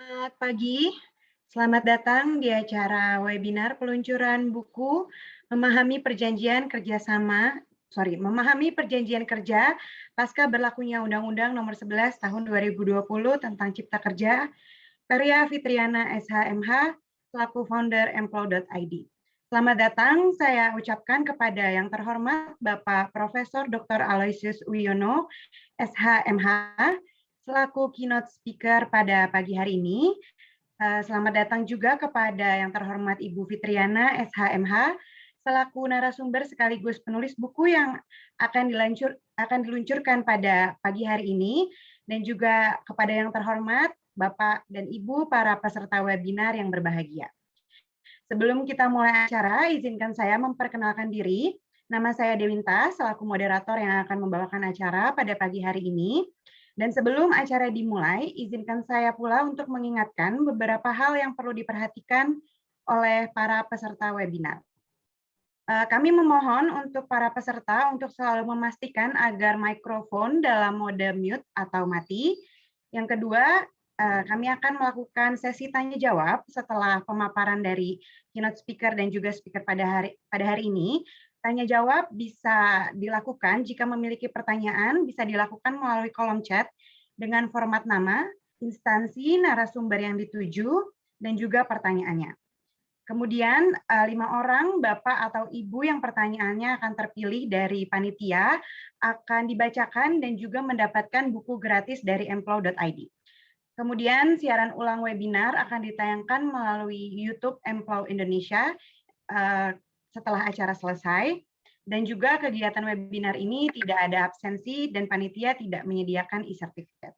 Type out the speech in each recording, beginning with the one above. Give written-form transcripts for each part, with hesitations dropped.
Selamat pagi, selamat datang di acara webinar peluncuran buku Memahami Perjanjian Kerja Pasca Berlakunya Undang-Undang Nomor 11 Tahun 2020 tentang Cipta Kerja, karya Fitriana SHMH, selaku founder Emplow.id. Selamat datang, saya ucapkan kepada yang terhormat Bapak Profesor Dr. Aloysius Wiono, SHMH, selaku keynote speaker pada pagi hari ini. Selamat datang juga kepada yang terhormat Ibu Fitriana SHMH, selaku narasumber sekaligus penulis buku yang akan diluncurkan pada pagi hari ini, dan juga kepada yang terhormat Bapak dan Ibu para peserta webinar yang berbahagia. Sebelum kita mulai acara, izinkan saya memperkenalkan diri. Nama saya Dewinta, selaku moderator yang akan membawakan acara pada pagi hari ini. Dan sebelum acara dimulai, izinkan saya pula untuk mengingatkan beberapa hal yang perlu diperhatikan oleh para peserta webinar. Kami memohon untuk para peserta untuk selalu memastikan agar mikrofon dalam mode mute atau mati. Yang kedua, kami akan melakukan sesi tanya jawab setelah pemaparan dari keynote speaker dan juga speaker pada hari ini. Tanya jawab bisa dilakukan jika memiliki pertanyaan, bisa dilakukan melalui kolom chat dengan format nama, instansi, narasumber yang dituju, dan juga pertanyaannya. Kemudian 5 orang Bapak atau Ibu yang pertanyaannya akan terpilih dari panitia akan dibacakan dan juga mendapatkan buku gratis dari Emplow.id. Kemudian siaran ulang webinar akan ditayangkan melalui YouTube Emplow Indonesia setelah acara selesai, dan juga kegiatan webinar ini tidak ada absensi dan panitia tidak menyediakan e-certificate.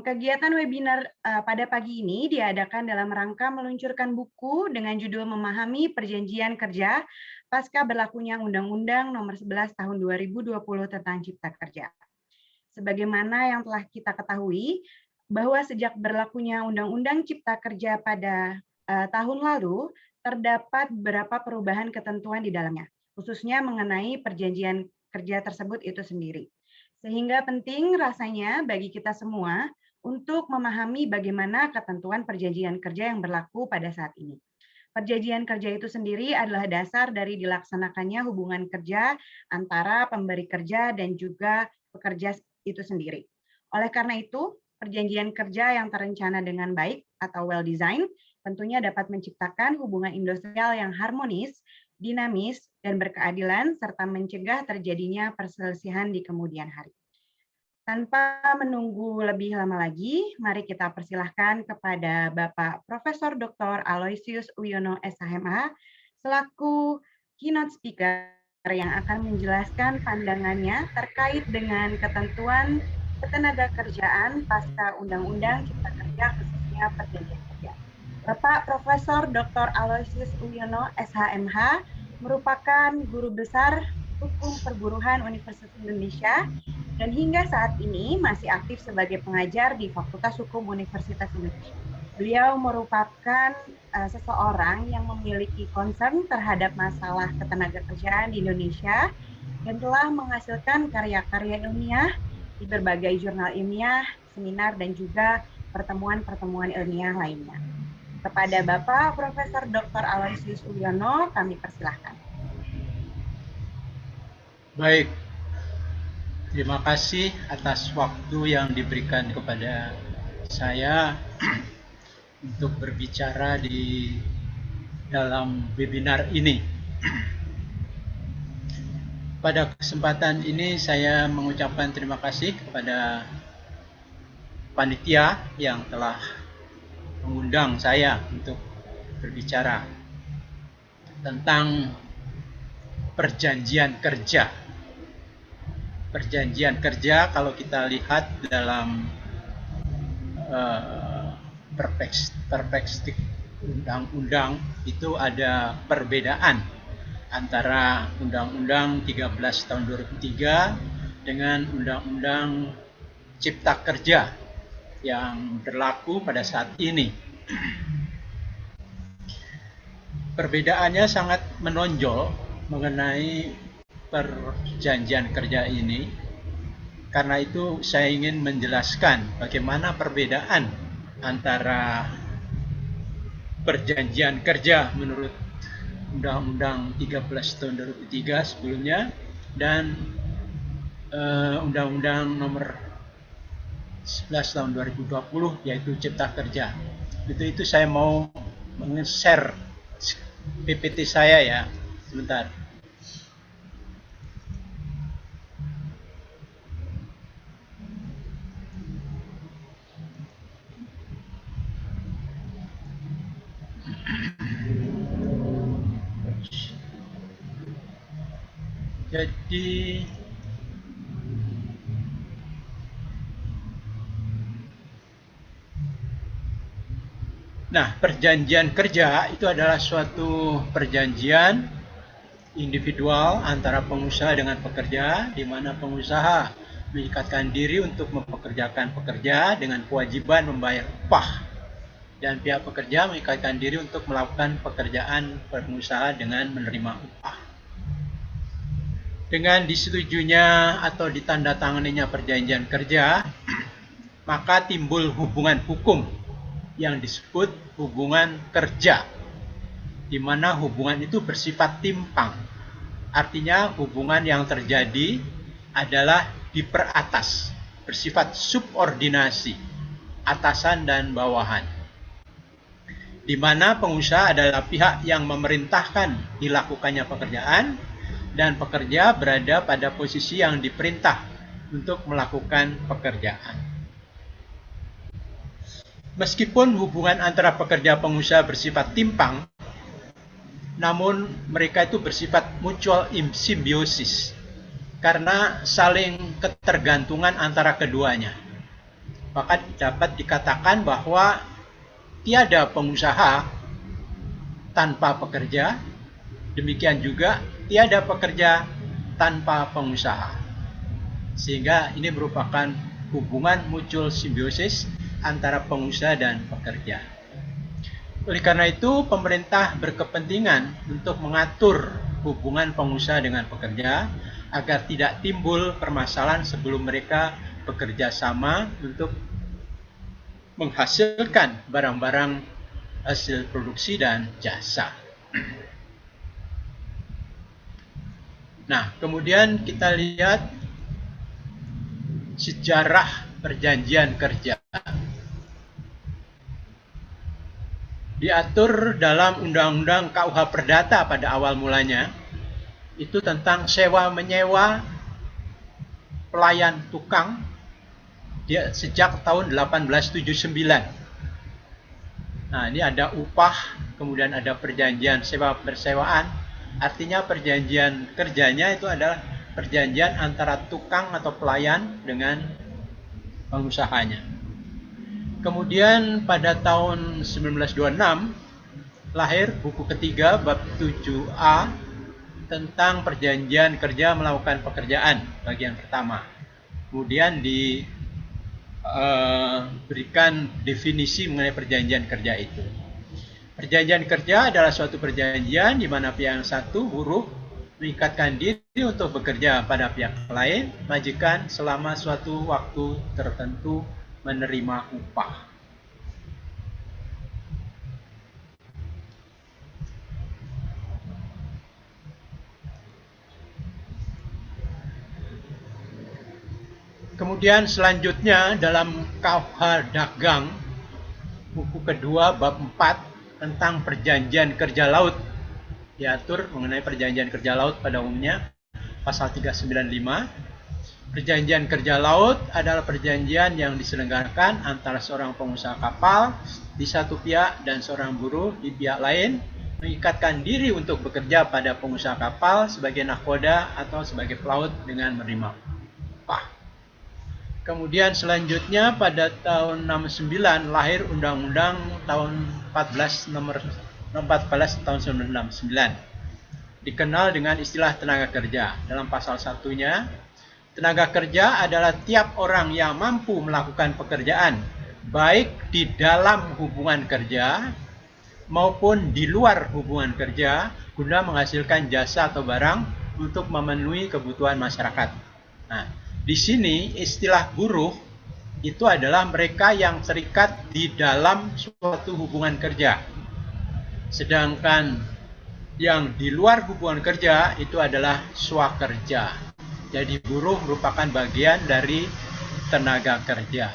Kegiatan webinar pada pagi ini diadakan dalam rangka meluncurkan buku dengan judul Memahami Perjanjian Kerja Pasca Berlakunya Undang-Undang Nomor 11 Tahun 2020 tentang Cipta Kerja. Sebagaimana yang telah kita ketahui, bahwa sejak berlakunya Undang-Undang Cipta Kerja pada tahun lalu, terdapat beberapa perubahan ketentuan di dalamnya, khususnya mengenai perjanjian kerja tersebut itu sendiri. Sehingga penting rasanya bagi kita semua untuk memahami bagaimana ketentuan perjanjian kerja yang berlaku pada saat ini. Perjanjian kerja itu sendiri adalah dasar dari dilaksanakannya hubungan kerja antara pemberi kerja dan juga pekerja itu sendiri. Oleh karena itu, perjanjian kerja yang terencana dengan baik atau well design tentunya dapat menciptakan hubungan industrial yang harmonis, dinamis, dan berkeadilan, serta mencegah terjadinya perselisihan di kemudian hari. Tanpa menunggu lebih lama lagi, mari kita persilahkan kepada Bapak Profesor Dr. Aloysius Wiono SHMH, selaku keynote speaker yang akan menjelaskan pandangannya terkait dengan ketentuan ketenaga kerjaan pasca Undang-Undang Cipta Kerja, khususnya perjanjian kerja. Bapak Profesor Dr. Aloysius Wiono SHMH merupakan guru besar hukum perburuhan Universitas Indonesia dan hingga saat ini masih aktif sebagai pengajar di Fakultas Hukum Universitas Indonesia. Beliau merupakan seseorang yang memiliki concern terhadap masalah ketenagakerjaan di Indonesia dan telah menghasilkan karya-karya ilmiah di berbagai jurnal ilmiah, seminar, dan juga pertemuan-pertemuan ilmiah lainnya. Kepada Bapak Profesor Dr. Aloysius Wiono, kami persilahkan. Baik, terima kasih atas waktu yang diberikan kepada saya untuk berbicara di dalam webinar ini. Pada kesempatan ini saya mengucapkan terima kasih kepada panitia yang telah mengundang saya untuk berbicara tentang perjanjian kerja. Perjanjian kerja kalau kita lihat dalam perspektif undang-undang itu ada perbedaan antara Undang-Undang 13 tahun 2003 dengan Undang-Undang Cipta Kerja yang berlaku pada saat ini. Perbedaannya sangat menonjol mengenai perjanjian kerja ini. Karena itu saya ingin menjelaskan bagaimana perbedaan antara perjanjian kerja menurut Undang-Undang 13 tahun 2003 sebelumnya dan Undang-Undang nomor 11 tahun 2020 yaitu Cipta Kerja. Itu saya mau meng-share PPT saya ya. Sebentar. Jadi perjanjian kerja itu adalah suatu perjanjian individual antara pengusaha dengan pekerja, di mana pengusaha mengikatkan diri untuk mempekerjakan pekerja dengan kewajiban membayar upah, dan pihak pekerja mengikatkan diri untuk melakukan pekerjaan pengusaha dengan menerima upah. Dengan disetujunya atau ditandatanganinya perjanjian kerja, maka timbul hubungan hukum yang disebut hubungan kerja, di mana hubungan itu bersifat timpang. Artinya hubungan yang terjadi adalah diperatas, bersifat subordinasi, atasan dan bawahan. Di mana pengusaha adalah pihak yang memerintahkan dilakukannya pekerjaan, dan pekerja berada pada posisi yang diperintah untuk melakukan pekerjaan. Meskipun hubungan antara pekerja pengusaha bersifat timpang, namun mereka itu bersifat mutual simbiosis karena saling ketergantungan antara keduanya. Maka dapat dikatakan bahwa tiada pengusaha tanpa pekerja, demikian juga tiada pekerja tanpa pengusaha. Sehingga ini merupakan hubungan mutual simbiosis antara pengusaha dan pekerja. Oleh karena itu, pemerintah berkepentingan untuk mengatur hubungan pengusaha dengan pekerja agar tidak timbul permasalahan sebelum mereka bekerja sama untuk menghasilkan barang-barang hasil produksi dan jasa. Nah, kemudian kita lihat sejarah perjanjian kerja. Diatur dalam Undang-Undang KUH Perdata pada awal mulanya, itu tentang sewa-menyewa pelayan tukang sejak tahun 1879. Nah, ini ada upah, kemudian ada perjanjian sewa-bersewaan. Artinya perjanjian kerjanya itu adalah perjanjian antara tukang atau pelayan dengan pengusahanya. Kemudian pada tahun 1926 lahir buku ketiga bab 7A tentang perjanjian kerja melakukan pekerjaan bagian pertama. Kemudian diberikan definisi mengenai perjanjian kerja itu. Perjanjian kerja adalah suatu perjanjian di mana pihak yang satu, buruh, mengikatkan diri untuk bekerja pada pihak lain, majikan, selama suatu waktu tertentu menerima upah. Kemudian selanjutnya dalam KUH Dagang, buku kedua bab 4 tentang perjanjian kerja laut, diatur mengenai perjanjian kerja laut pada umumnya, pasal 395. Perjanjian kerja laut adalah perjanjian yang diselenggarakan antara seorang pengusaha kapal di satu pihak dan seorang buruh di pihak lain, mengikatkan diri untuk bekerja pada pengusaha kapal sebagai nahkoda atau sebagai pelaut dengan menerima upah. Kemudian selanjutnya pada tahun 69 lahir Undang-Undang tahun 14 tahun 1969. Dikenal dengan istilah tenaga kerja. Dalam pasal satunya, tenaga kerja adalah tiap orang yang mampu melakukan pekerjaan baik di dalam hubungan kerja maupun di luar hubungan kerja guna menghasilkan jasa atau barang untuk memenuhi kebutuhan masyarakat. Nah, Di sini istilah buruh itu adalah mereka yang terikat di dalam suatu hubungan kerja. Sedangkan yang di luar hubungan kerja itu adalah swakerja. Jadi buruh merupakan bagian dari tenaga kerja.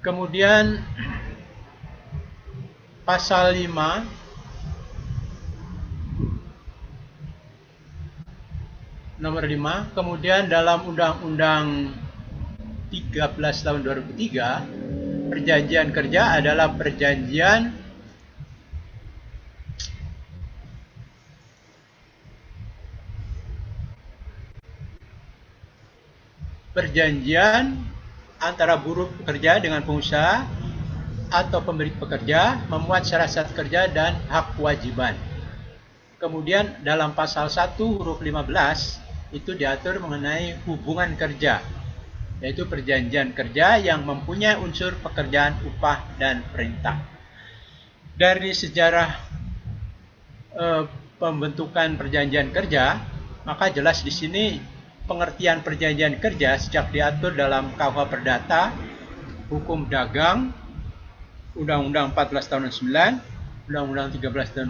Kemudian pasal 5 nomor 5, kemudian dalam Undang-Undang 13 tahun 2003, perjanjian kerja adalah perjanjian antara buruh pekerja dengan pengusaha atau pemberi pekerja, memuat syarat-syarat kerja dan hak kewajiban. Kemudian dalam pasal 1 huruf 15 itu diatur mengenai hubungan kerja, yaitu perjanjian kerja yang mempunyai unsur pekerjaan, upah, dan perintah. Dari sejarah pembentukan perjanjian kerja, maka jelas di sini pengertian perjanjian kerja sejak diatur dalam KUH Perdata, Hukum Dagang, Undang-Undang 14 tahun 9, Undang-Undang 13 tahun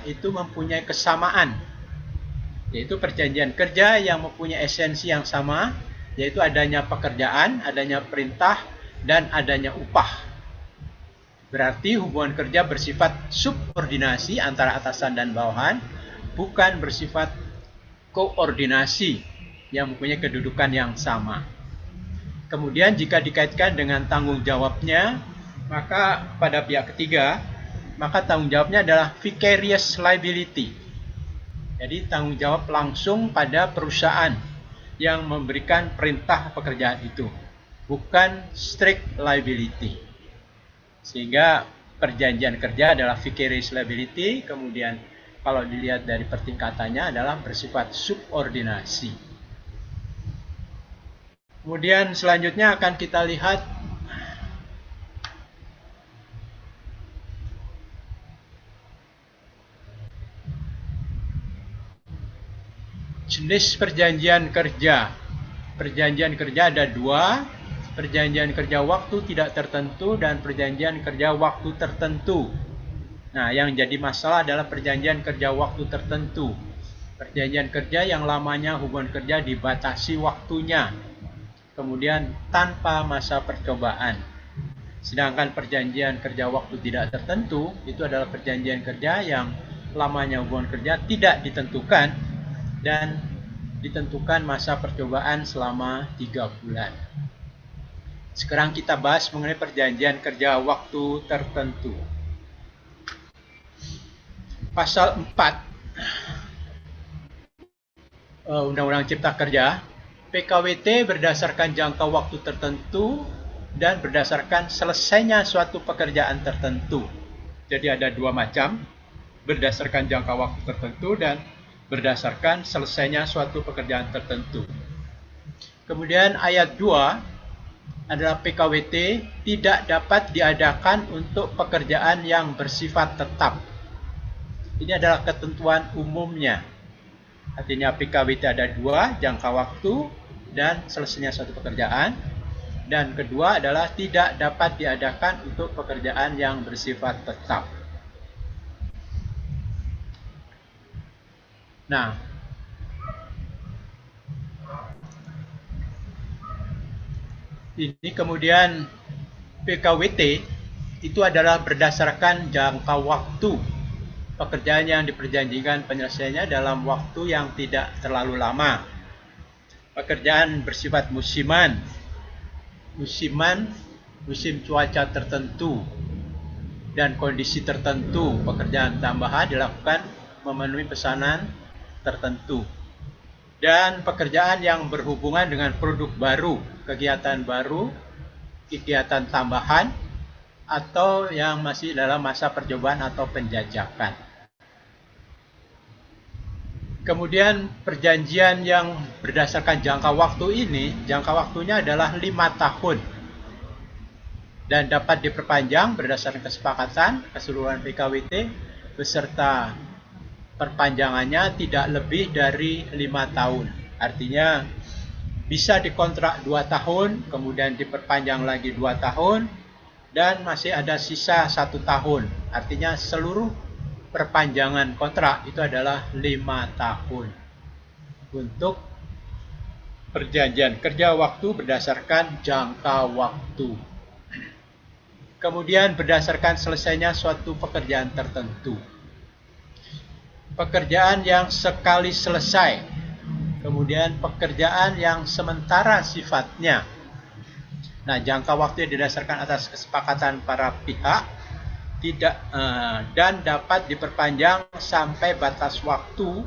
2003 itu mempunyai kesamaan, yaitu perjanjian kerja yang mempunyai esensi yang sama, yaitu adanya pekerjaan, adanya perintah, dan adanya upah. Berarti hubungan kerja bersifat subordinasi antara atasan dan bawahan, bukan bersifat koordinasi yang mempunyai kedudukan yang sama. Kemudian jika dikaitkan dengan tanggung jawabnya, maka pada pihak ketiga, maka tanggung jawabnya adalah vicarious liability. Jadi tanggung jawab langsung pada perusahaan yang memberikan perintah pekerjaan itu, bukan strict liability. Sehingga perjanjian kerja adalah vicarious liability, kemudian kalau dilihat dari pertingkatannya adalah bersifat subordinasi. Kemudian selanjutnya akan kita lihat jenis perjanjian kerja. Perjanjian kerja ada dua, perjanjian kerja waktu tidak tertentu dan perjanjian kerja waktu tertentu. Nah, yang jadi masalah adalah perjanjian kerja waktu tertentu. Perjanjian kerja yang lamanya hubungan kerja dibatasi waktunya, kemudian tanpa masa percobaan. Sedangkan perjanjian kerja waktu tidak tertentu itu adalah perjanjian kerja yang lamanya hubungan kerja tidak ditentukan dan ditentukan masa percobaan selama 3 bulan. Sekarang kita bahas mengenai perjanjian kerja waktu tertentu. Pasal 4 Undang-Undang Cipta Kerja, PKWT berdasarkan jangka waktu tertentu dan berdasarkan selesainya suatu pekerjaan tertentu. Jadi ada dua macam, berdasarkan jangka waktu tertentu dan berdasarkan selesainya suatu pekerjaan tertentu. Kemudian ayat 2 adalah PKWT tidak dapat diadakan untuk pekerjaan yang bersifat tetap. Ini adalah ketentuan umumnya. Artinya PKWT ada dua, jangka waktu dan selesainya suatu pekerjaan. Dan kedua adalah tidak dapat diadakan untuk pekerjaan yang bersifat tetap. Nah, ini kemudian PKWT itu adalah berdasarkan jangka waktu pekerjaan yang diperjanjikan penyelesaiannya dalam waktu yang tidak terlalu lama. Pekerjaan bersifat musiman, musim cuaca tertentu, dan kondisi tertentu. Pekerjaan tambahan dilakukan memenuhi pesanan tertentu. Dan pekerjaan yang berhubungan dengan produk baru, kegiatan baru, kegiatan tambahan, atau yang masih dalam masa percobaan atau penjajakan. Kemudian perjanjian yang berdasarkan jangka waktu ini, jangka waktunya adalah 5 tahun. Dan dapat diperpanjang berdasarkan kesepakatan keseluruhan PKWT beserta perpanjangannya tidak lebih dari 5 tahun. Artinya bisa dikontrak 2 tahun, kemudian diperpanjang lagi 2 tahun, dan masih ada sisa 1 tahun. Artinya seluruh perpanjangan kontrak itu adalah 5 tahun. Untuk perjanjian kerja waktu berdasarkan jangka waktu. Kemudian berdasarkan selesainya suatu pekerjaan tertentu. Pekerjaan yang sekali selesai. Kemudian pekerjaan yang sementara sifatnya. Nah, jangka waktu yang didasarkan atas kesepakatan para pihak dan dapat diperpanjang sampai batas waktu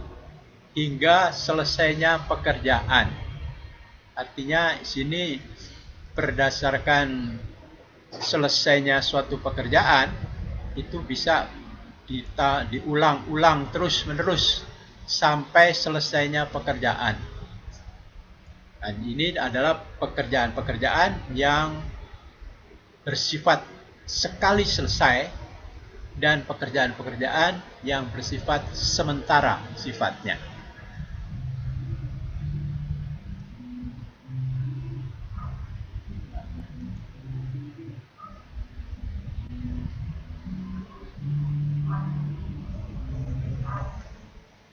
hingga selesainya pekerjaan. Artinya di sini berdasarkan selesainya suatu pekerjaan itu bisa diulang-ulang terus-menerus sampai selesainya pekerjaan. Dan ini adalah pekerjaan-pekerjaan yang bersifat sekali selesai dan pekerjaan-pekerjaan yang bersifat sementara sifatnya.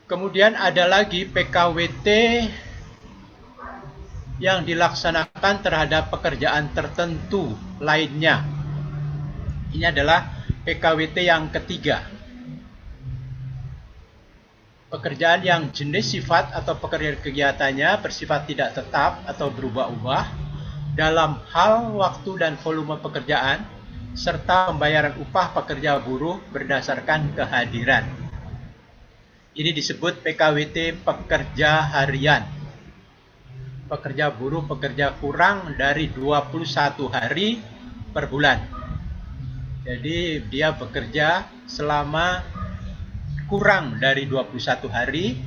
Kemudian ada lagi PKWT yang dilaksanakan terhadap pekerjaan tertentu lainnya. Ini adalah PKWT yang ketiga. Pekerjaan yang jenis sifat atau pekerjaan kegiatannya bersifat tidak tetap atau berubah-ubah dalam hal, waktu, dan volume pekerjaan, serta pembayaran upah pekerja buruh berdasarkan kehadiran. Ini disebut PKWT pekerja harian. Pekerja buruh bekerja kurang dari 21 hari per bulan. Jadi dia bekerja selama kurang dari 21 hari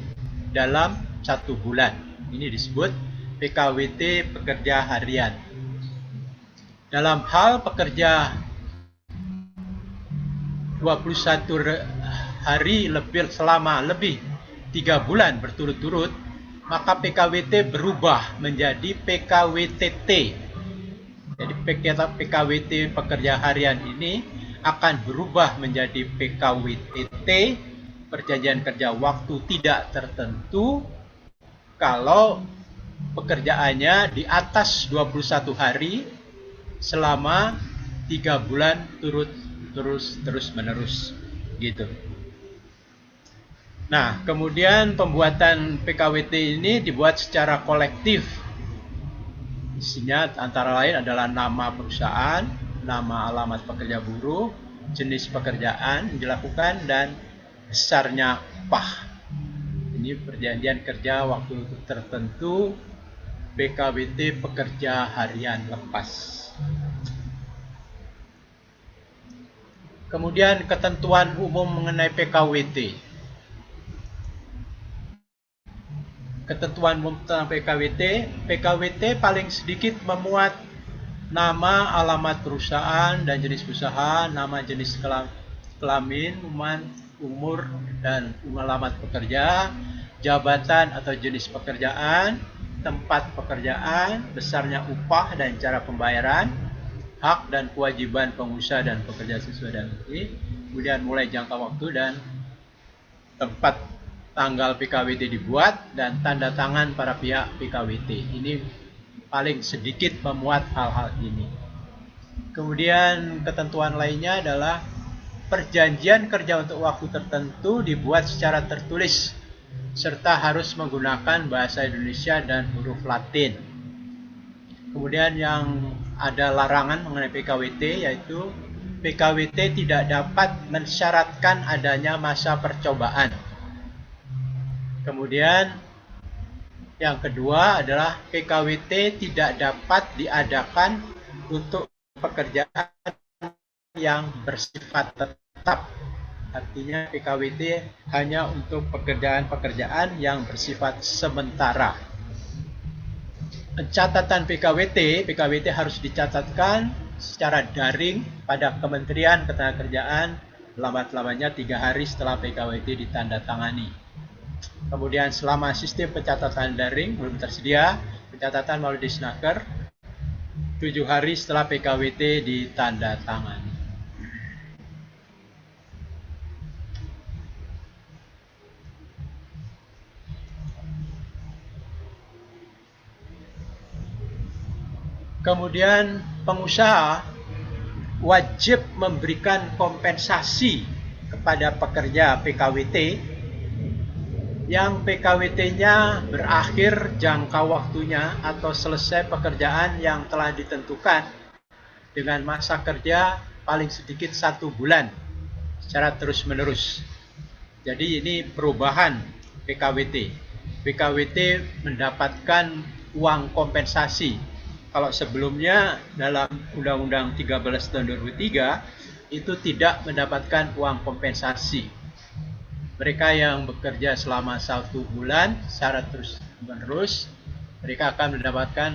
dalam 1 bulan. Ini disebut PKWT pekerja harian. Dalam hal pekerja 21 hari selama lebih 3 bulan berturut-turut, maka PKWT berubah menjadi PKWTT. Jadi PKWT pekerja harian ini akan berubah menjadi PKWTT, perjanjian kerja waktu tidak tertentu, kalau pekerjaannya di atas 21 hari selama 3 bulan terus-menerus gitu. Nah, kemudian pembuatan PKWT ini dibuat secara kolektif. Isinya antara lain adalah nama perusahaan, nama alamat pekerja buruh, jenis pekerjaan yang dilakukan, dan besarnya upah. Ini perjanjian kerja waktu tertentu, PKWT pekerja harian lepas. Kemudian ketentuan umum mengenai PKWT. Ketentuan umum tentang PKWT paling sedikit memuat nama, alamat perusahaan dan jenis perusahaan, nama jenis kelamin, umur dan alamat pekerja, jabatan atau jenis pekerjaan, tempat pekerjaan, besarnya upah dan cara pembayaran, hak dan kewajiban pengusaha dan pekerja sesuai dengan ini, kemudian mulai jangka waktu dan tempat tanggal PKWT dibuat, dan tanda tangan para pihak PKWT. Ini paling sedikit memuat hal-hal ini. Kemudian ketentuan lainnya adalah perjanjian kerja untuk waktu tertentu dibuat secara tertulis serta harus menggunakan bahasa Indonesia dan huruf Latin. Kemudian yang ada larangan mengenai PKWT, yaitu PKWT tidak dapat mensyaratkan adanya masa percobaan. Kemudian yang kedua adalah PKWT tidak dapat diadakan untuk pekerjaan yang bersifat tetap. Artinya PKWT hanya untuk pekerjaan-pekerjaan yang bersifat sementara. Catatan PKWT harus dicatatkan secara daring pada Kementerian Ketenagakerjaan lambat-lambatnya 3 hari setelah PKWT ditandatangani. Kemudian selama sistem pencatatan daring belum tersedia, pencatatan melalui Disnaker 7 hari setelah PKWT ditandatangani. Kemudian pengusaha wajib memberikan kompensasi kepada pekerja PKWT yang PKWT-nya berakhir jangka waktunya atau selesai pekerjaan yang telah ditentukan dengan masa kerja paling sedikit 1 bulan secara terus-menerus. Jadi ini perubahan PKWT. PKWT mendapatkan uang kompensasi. Kalau sebelumnya dalam Undang-Undang 13 tahun 2003 itu tidak mendapatkan uang kompensasi. Mereka yang bekerja selama 1 bulan secara terus-menerus, mereka akan mendapatkan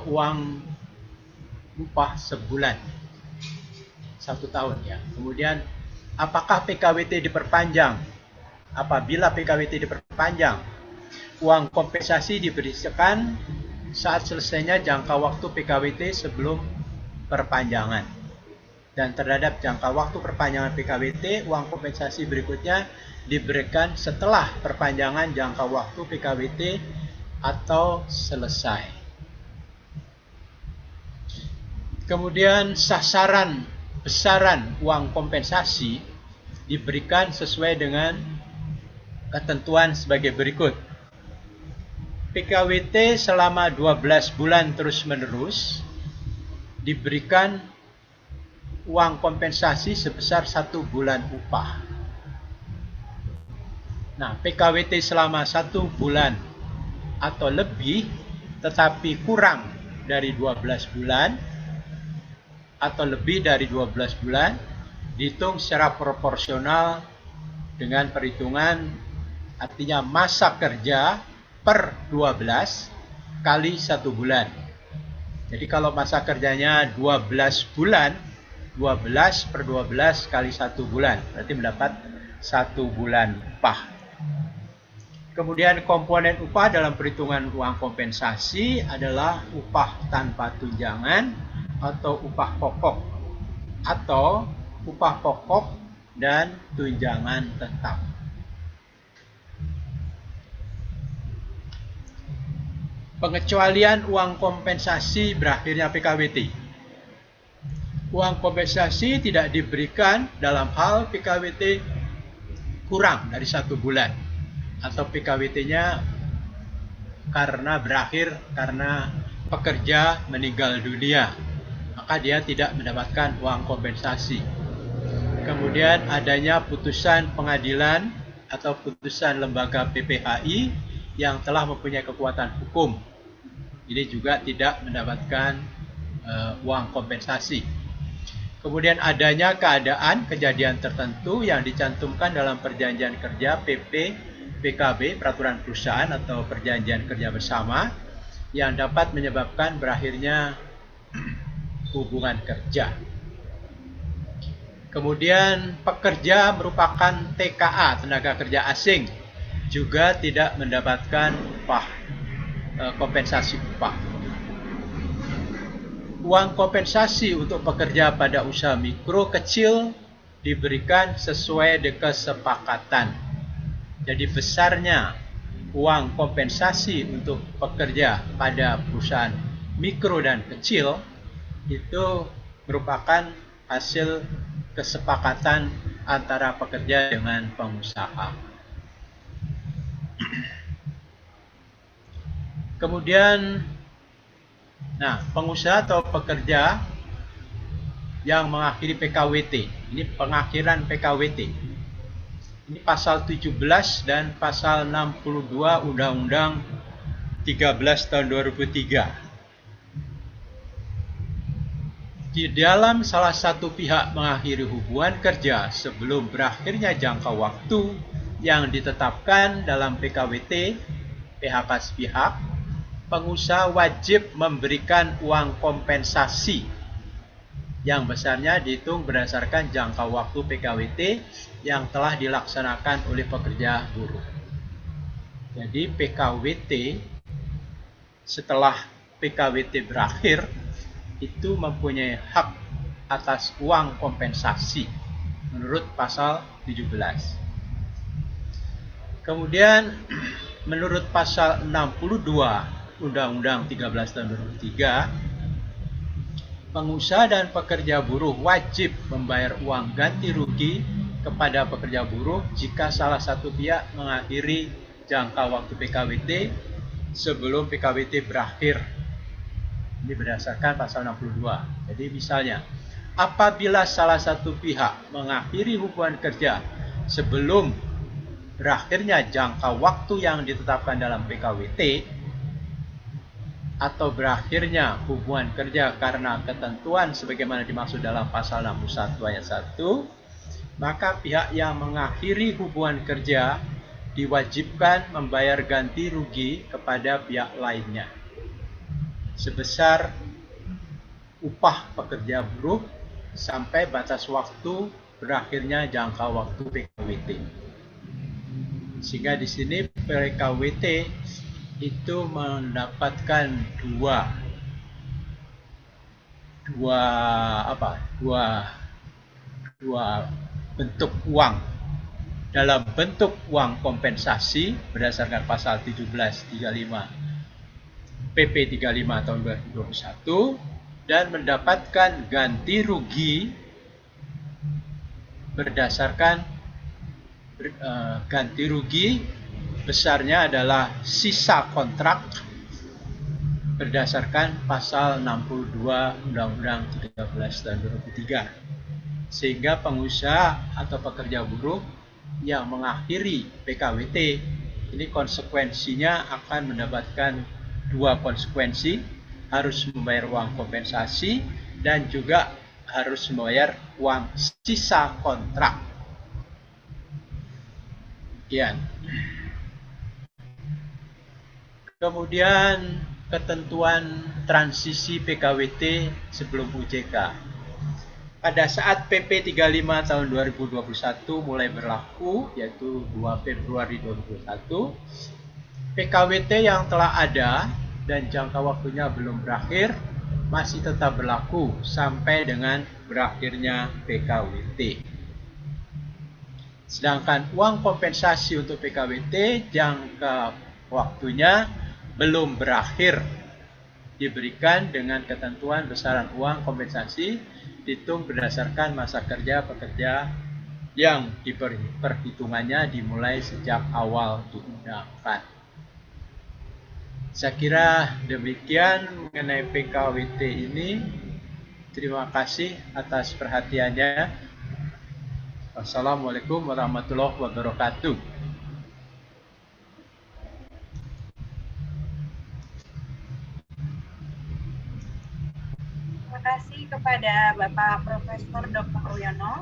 uang upah sebulan 1 tahun ya. Kemudian apakah PKWT diperpanjang? Apabila PKWT diperpanjang, uang kompensasi diberikan saat selesainya jangka waktu PKWT sebelum perpanjangan. Dan terhadap jangka waktu perpanjangan PKWT, uang kompensasi berikutnya diberikan setelah perpanjangan jangka waktu PKWT atau selesai. Kemudian sasaran besaran uang kompensasi diberikan sesuai dengan ketentuan sebagai berikut. PKWT selama 12 bulan terus-menerus diberikan uang kompensasi sebesar 1 bulan upah. Nah, PKWT selama 1 bulan atau lebih tetapi kurang dari 12 bulan atau lebih dari 12 bulan dihitung secara proporsional dengan perhitungan artinya masa kerja per 12 kali 1 bulan. Jadi kalau masa kerjanya 12 bulan, 12 per 12 kali 1 bulan, berarti mendapat 1 bulan upah. Kemudian komponen upah dalam perhitungan uang kompensasi adalah upah tanpa tunjangan atau upah pokok atau upah pokok dan tunjangan tetap. Pengecualian uang kompensasi berakhirnya PKWT. Uang kompensasi tidak diberikan dalam hal PKWT kurang dari 1 bulan atau PKWT-nya karena berakhir karena pekerja meninggal dunia, maka dia tidak mendapatkan uang kompensasi. Kemudian adanya putusan pengadilan atau putusan lembaga PPHI yang telah mempunyai kekuatan hukum, ini juga tidak mendapatkan uang kompensasi. Kemudian adanya keadaan kejadian tertentu yang dicantumkan dalam perjanjian kerja PP, PKB, peraturan perusahaan atau perjanjian kerja bersama yang dapat menyebabkan berakhirnya hubungan kerja. Kemudian pekerja merupakan TKA, tenaga kerja asing, juga tidak mendapatkan upah, kompensasi upah. Uang kompensasi untuk pekerja pada usaha mikro kecil diberikan sesuai dengan kesepakatan. Jadi besarnya uang kompensasi untuk pekerja pada perusahaan mikro dan kecil itu merupakan hasil kesepakatan antara pekerja dengan pengusaha. Kemudian, pengusaha atau pekerja yang mengakhiri PKWT, ini pengakhiran PKWT. Ini pasal 17 dan pasal 62 Undang-Undang 13 tahun 2003. Di dalam salah satu pihak mengakhiri hubungan kerja sebelum berakhirnya jangka waktu yang ditetapkan dalam PKWT, PHK sepihak, pengusaha wajib memberikan uang kompensasi yang besarnya dihitung berdasarkan jangka waktu PKWT yang telah dilaksanakan oleh pekerja buruh. Jadi PKWT setelah PKWT berakhir itu mempunyai hak atas uang kompensasi menurut pasal 17. Kemudian menurut pasal 62 Undang-Undang 13 tahun 2003, pengusaha dan pekerja buruh wajib membayar uang ganti rugi kepada pekerja buruh jika salah satu pihak mengakhiri jangka waktu PKWT sebelum PKWT berakhir. Ini berdasarkan pasal 62. Jadi misalnya, apabila salah satu pihak mengakhiri hubungan kerja sebelum berakhirnya jangka waktu yang ditetapkan dalam PKWT, atau berakhirnya hubungan kerja karena ketentuan sebagaimana dimaksud dalam pasal 61 ayat 1, maka pihak yang mengakhiri hubungan kerja diwajibkan membayar ganti rugi kepada pihak lainnya sebesar upah pekerja buruh sampai batas waktu berakhirnya jangka waktu PKWT. Sehingga di sini PKWT itu mendapatkan dua bentuk uang. Dalam bentuk uang kompensasi berdasarkan pasal 1735 PP 35 tahun 2021 dan mendapatkan ganti rugi berdasarkan ganti rugi besarnya adalah sisa kontrak berdasarkan pasal 62 Undang-Undang 13 tahun 2003. Sehingga pengusaha atau pekerja buruh yang mengakhiri PKWT ini konsekuensinya akan mendapatkan dua konsekuensi, harus membayar uang kompensasi dan juga harus membayar uang sisa kontrak. Sekian. Kemudian ketentuan transisi PKWT sebelum UJK. Pada saat PP 35 tahun 2021 mulai berlaku, yaitu 2 Februari 2021, PKWT yang telah ada dan jangka waktunya belum berakhir masih tetap berlaku sampai dengan berakhirnya PKWT. Sedangkan uang kompensasi untuk PKWT jangka waktunya belum berakhir diberikan dengan ketentuan besaran uang kompensasi dihitung berdasarkan masa kerja pekerja yang perhitungannya dimulai sejak awal diundangkan. Saya kira demikian mengenai PKWT ini. Terima kasih atas perhatiannya. Wassalamualaikum warahmatullahi wabarakatuh. Terima kasih kepada Bapak Profesor Dr. Uyono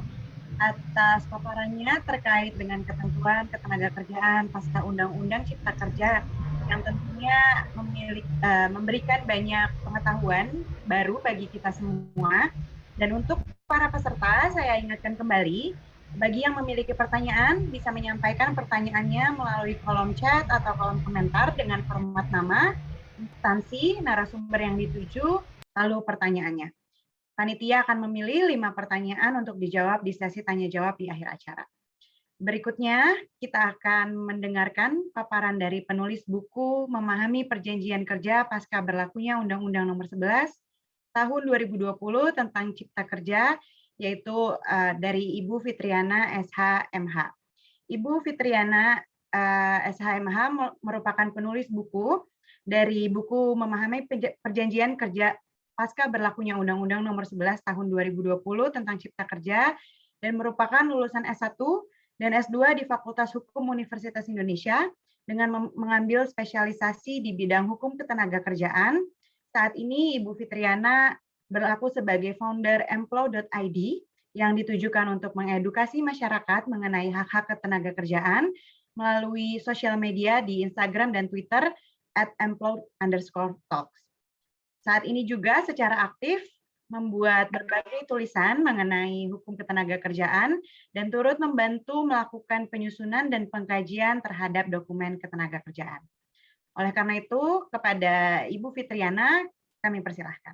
atas paparannya terkait dengan ketentuan ketenagakerjaan pasca Undang-Undang Cipta Kerja yang tentunya memberikan banyak pengetahuan baru bagi kita semua. Dan untuk para peserta, saya ingatkan kembali, bagi yang memiliki pertanyaan bisa menyampaikan pertanyaannya melalui kolom chat atau kolom komentar dengan format nama, instansi, narasumber yang dituju, lalu pertanyaannya. Panitia akan memilih 5 pertanyaan untuk dijawab di sesi tanya-jawab di akhir acara. Berikutnya, kita akan mendengarkan paparan dari penulis buku Memahami Perjanjian Kerja Pasca Berlakunya Undang-Undang Nomor 11 Tahun 2020 tentang Cipta Kerja, yaitu dari Ibu Fitriana SH.MH. Ibu Fitriana SH.MH merupakan penulis buku dari buku Memahami Perjanjian Kerja Pasca Berlakunya Undang-Undang Nomor 11 Tahun 2020 tentang Cipta Kerja dan merupakan lulusan S1 dan S2 di Fakultas Hukum Universitas Indonesia dengan mengambil spesialisasi di bidang hukum ketenagakerjaan. Saat ini Ibu Fitriana berlaku sebagai founder emplow.id yang ditujukan untuk mengedukasi masyarakat mengenai hak-hak ketenagakerjaan melalui sosial media di Instagram dan Twitter @emplow_talks. Saat ini juga secara aktif membuat berbagai tulisan mengenai hukum ketenagakerjaan dan turut membantu melakukan penyusunan dan pengkajian terhadap dokumen ketenagakerjaan. Oleh karena itu, kepada Ibu Fitriana, kami persilahkan.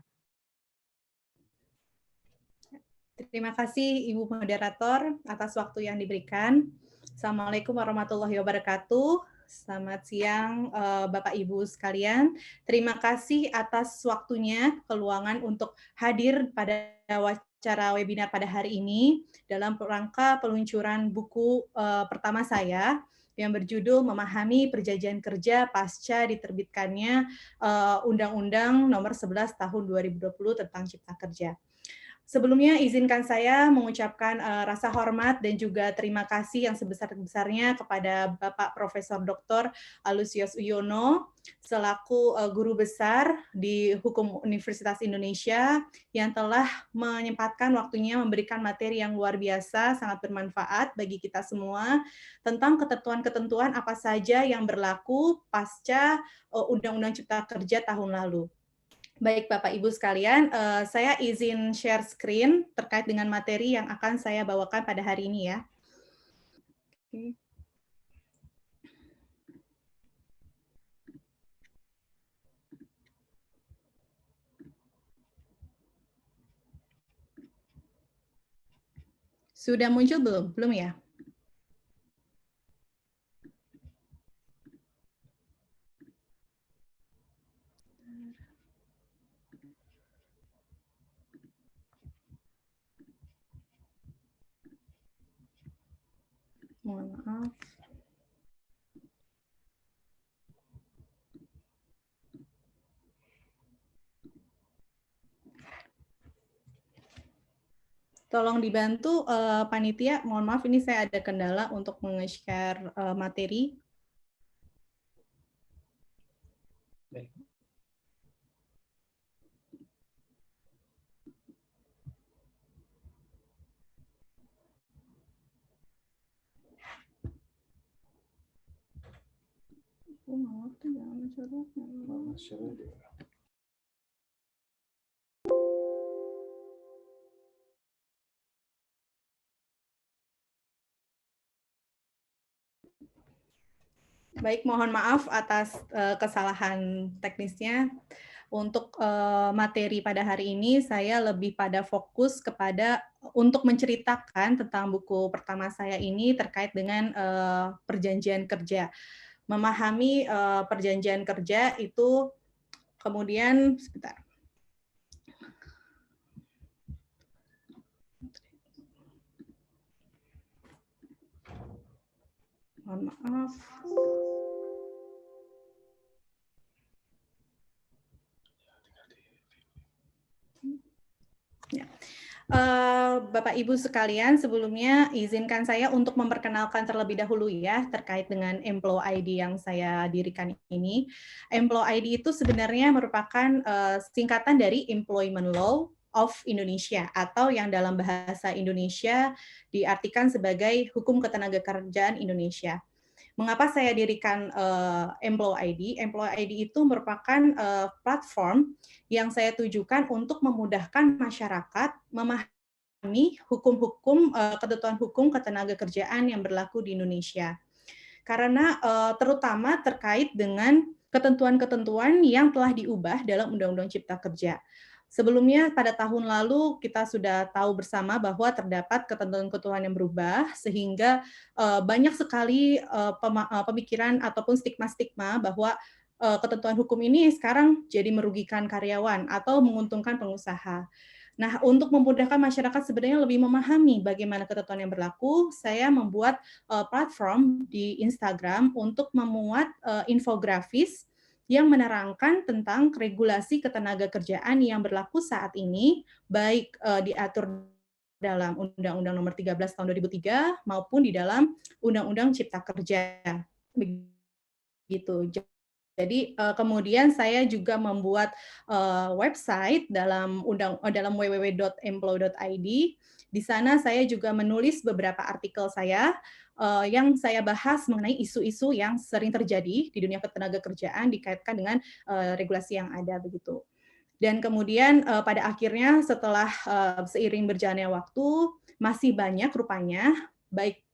Terima kasih Ibu Moderator atas waktu yang diberikan. Assalamualaikum warahmatullahi wabarakatuh. Selamat siang Bapak Ibu sekalian. Terima kasih atas waktunya, keluangan untuk hadir pada acara webinar pada hari ini dalam rangka peluncuran buku pertama saya yang berjudul Memahami Perjanjian Kerja Pasca Diterbitkannya Undang-Undang Nomor 11 Tahun 2020 tentang Cipta Kerja. Sebelumnya izinkan saya mengucapkan rasa hormat dan juga terima kasih yang sebesar-besarnya kepada Bapak Profesor Dr. Alusius Uyono selaku guru besar di Hukum Universitas Indonesia yang telah menyempatkan waktunya memberikan materi yang luar biasa, sangat bermanfaat bagi kita semua tentang ketentuan-ketentuan apa saja yang berlaku pasca Undang-Undang Cipta Kerja tahun lalu. Baik Bapak Ibu sekalian, saya izin share screen terkait dengan materi yang akan saya bawakan pada hari ini ya. Oke. Sudah muncul belum? Belum ya? Mohon maaf. Tolong dibantu panitia, mohon maaf ini saya ada kendala untuk nge-share materi. Baik. Baik, mohon maaf atas kesalahan teknisnya. Untuk materi pada hari ini, saya lebih pada fokus kepada untuk menceritakan tentang buku pertama saya ini terkait dengan perjanjian kerja. Memahami perjanjian kerja itu, kemudian, sebentar. Mohon maaf. Ya. Bapak Ibu sekalian, sebelumnya izinkan saya untuk memperkenalkan terlebih dahulu ya terkait dengan Employ ID yang saya dirikan ini. Employ ID itu sebenarnya merupakan singkatan dari Employment Law of Indonesia atau yang dalam bahasa Indonesia diartikan sebagai Hukum Ketenagakerjaan Indonesia. Mengapa saya dirikan Employ ID? Employ ID itu merupakan platform yang saya tujukan untuk memudahkan masyarakat memahami hukum-hukum, ketentuan hukum ketenagakerjaan yang berlaku di Indonesia. Karena terutama terkait dengan ketentuan-ketentuan yang telah diubah dalam Undang-Undang Cipta Kerja. Sebelumnya pada tahun lalu kita sudah tahu bersama bahwa terdapat ketentuan-ketentuan yang berubah sehingga banyak sekali pemikiran ataupun stigma-stigma bahwa ketentuan hukum ini sekarang jadi merugikan karyawan atau menguntungkan pengusaha. Nah, untuk memudahkan masyarakat sebenarnya lebih memahami bagaimana ketentuan yang berlaku, saya membuat platform di Instagram untuk memuat infografis yang menerangkan tentang regulasi ketenagakerjaan yang berlaku saat ini, baik diatur dalam Undang-Undang Nomor 13 Tahun 2003 maupun di dalam Undang-Undang Cipta Kerja. Begitu. Jadi kemudian saya juga membuat website dalam www.employ.id. Di sana saya juga menulis beberapa artikel saya yang saya bahas mengenai isu-isu yang sering terjadi di dunia ketenagakerjaan dikaitkan dengan regulasi yang ada begitu. Dan kemudian pada akhirnya setelah seiring berjalannya waktu, masih banyak rupanya baik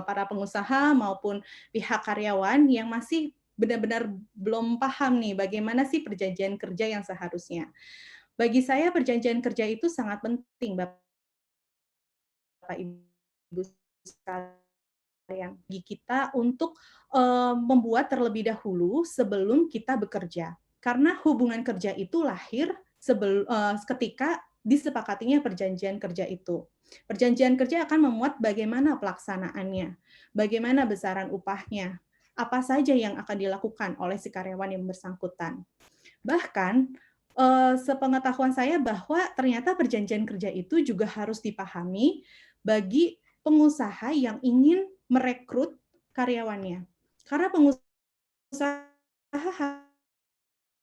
para pengusaha maupun pihak karyawan yang masih benar-benar belum paham nih bagaimana sih perjanjian kerja yang seharusnya. Bagi saya perjanjian kerja itu sangat penting, Bapak Ibu sekalian, bagi kita untuk membuat terlebih dahulu sebelum kita bekerja. Karena hubungan kerja itu lahir ketika disepakatinya perjanjian kerja itu. Perjanjian kerja akan memuat bagaimana pelaksanaannya, bagaimana besaran upahnya, apa saja yang akan dilakukan oleh si karyawan yang bersangkutan. Bahkan, sepengetahuan saya bahwa ternyata perjanjian kerja itu juga harus dipahami bagi pengusaha yang ingin merekrut karyawannya. Karena pengusaha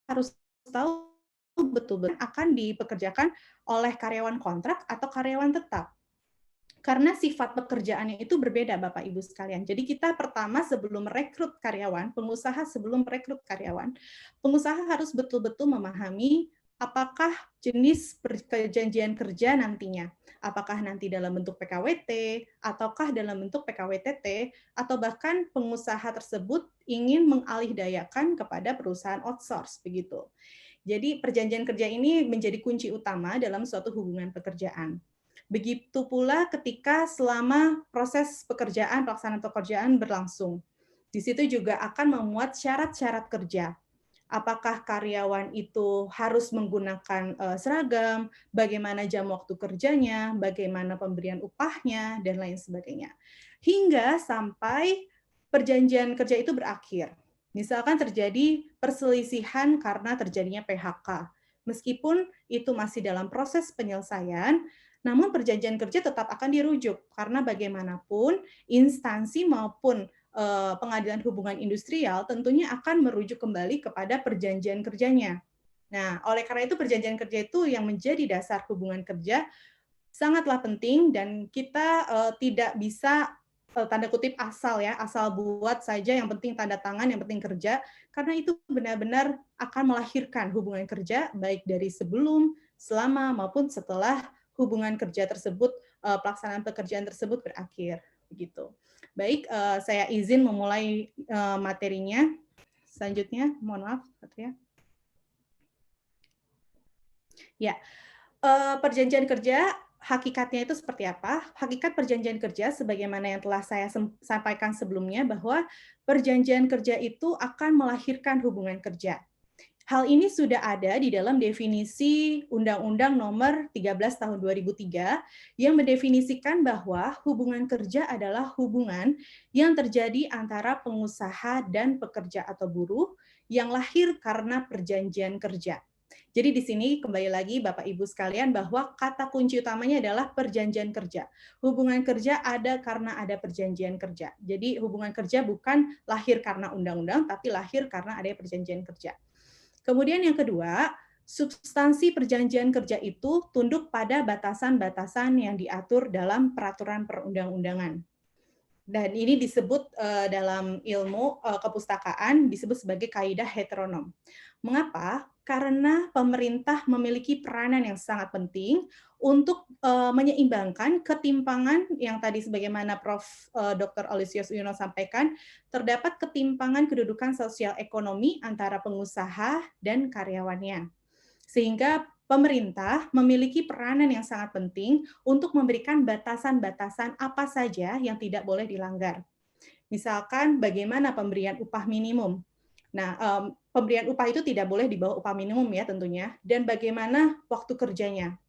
harus tahu betul-betul akan dipekerjakan oleh karyawan kontrak atau karyawan tetap. Karena sifat pekerjaannya itu berbeda, Bapak Ibu sekalian. Jadi kita pertama sebelum merekrut karyawan, pengusaha sebelum merekrut karyawan, pengusaha harus betul-betul memahami apakah jenis perjanjian kerja nantinya. Apakah nanti dalam bentuk PKWT, ataukah dalam bentuk PKWTT, atau bahkan pengusaha tersebut ingin mengalihdayakan kepada perusahaan outsource, begitu. Jadi perjanjian kerja ini menjadi kunci utama dalam suatu hubungan pekerjaan. Begitu pula ketika selama proses pekerjaan, pelaksanaan pekerjaan berlangsung. Di situ juga akan memuat syarat-syarat kerja. Apakah karyawan itu harus menggunakan seragam, bagaimana jam waktu kerjanya, bagaimana pemberian upahnya, dan lain sebagainya. Hingga sampai perjanjian kerja itu berakhir. Misalkan terjadi perselisihan karena terjadinya PHK. Meskipun itu masih dalam proses penyelesaian, namun perjanjian kerja tetap akan dirujuk karena bagaimanapun instansi maupun pengadilan hubungan industrial tentunya akan merujuk kembali kepada perjanjian kerjanya. Nah, oleh karena itu perjanjian kerja itu yang menjadi dasar hubungan kerja sangatlah penting dan kita tidak bisa tanda kutip asal buat saja yang penting tanda tangan, yang penting kerja, karena itu benar-benar akan melahirkan hubungan kerja baik dari sebelum, selama maupun setelah hubungan kerja tersebut, pelaksanaan pekerjaan tersebut berakhir, begitu. Baik, saya izin memulai materinya. Selanjutnya, mohon maaf, Satria. Ya, perjanjian kerja hakikatnya itu seperti apa? Hakikat perjanjian kerja sebagaimana yang telah saya sampaikan sebelumnya bahwa perjanjian kerja itu akan melahirkan hubungan kerja. Hal ini sudah ada di dalam definisi Undang-Undang Nomor 13 Tahun 2003 yang mendefinisikan bahwa hubungan kerja adalah hubungan yang terjadi antara pengusaha dan pekerja atau buruh yang lahir karena perjanjian kerja. Jadi di sini kembali lagi Bapak Ibu sekalian bahwa kata kunci utamanya adalah perjanjian kerja. Hubungan kerja ada karena ada perjanjian kerja. Jadi hubungan kerja bukan lahir karena undang-undang, tapi lahir karena ada perjanjian kerja. Kemudian yang kedua, substansi perjanjian kerja itu tunduk pada batasan-batasan yang diatur dalam peraturan perundang-undangan. Dan ini disebut dalam ilmu kepustakaan disebut sebagai kaidah heteronom. Mengapa? Karena pemerintah memiliki peranan yang sangat penting untuk menyeimbangkan ketimpangan yang tadi sebagaimana Prof. Dr. Olisius Uyono sampaikan, terdapat ketimpangan kedudukan sosial ekonomi antara pengusaha dan karyawannya. Sehingga pemerintah memiliki peranan yang sangat penting untuk memberikan batasan-batasan apa saja yang tidak boleh dilanggar. Misalkan bagaimana pemberian upah minimum. Nah, pemberian upah itu tidak boleh di bawah upah minimum ya tentunya, dan bagaimana waktu kerjanya.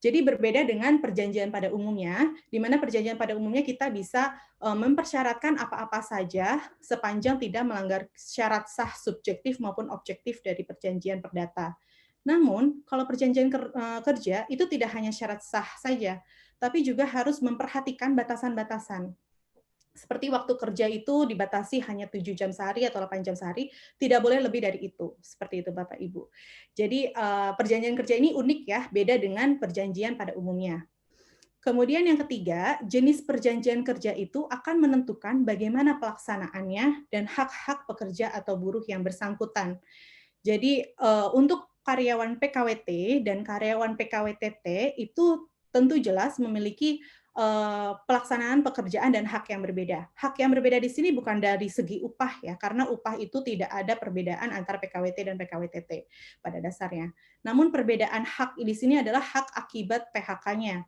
Jadi berbeda dengan perjanjian pada umumnya, di mana perjanjian pada umumnya kita bisa mempersyaratkan apa-apa saja sepanjang tidak melanggar syarat sah subjektif maupun objektif dari perjanjian perdata. Namun, kalau perjanjian kerja itu tidak hanya syarat sah saja, tapi juga harus memperhatikan batasan-batasan. Seperti waktu kerja itu dibatasi hanya 7 jam sehari atau 8 jam sehari, tidak boleh lebih dari itu. Seperti itu Bapak Ibu. Jadi perjanjian kerja ini unik ya, beda dengan perjanjian pada umumnya. Kemudian yang ketiga, jenis perjanjian kerja itu akan menentukan bagaimana pelaksanaannya dan hak-hak pekerja atau buruh yang bersangkutan. Jadi untuk karyawan PKWT dan karyawan PKWTT itu tentu jelas memiliki pelaksanaan pekerjaan dan hak yang berbeda. Hak yang berbeda di sini bukan dari segi upah ya, karena upah itu tidak ada perbedaan antara PKWT dan PKWTT pada dasarnya. Namun perbedaan hak di sini adalah hak akibat PHK-nya,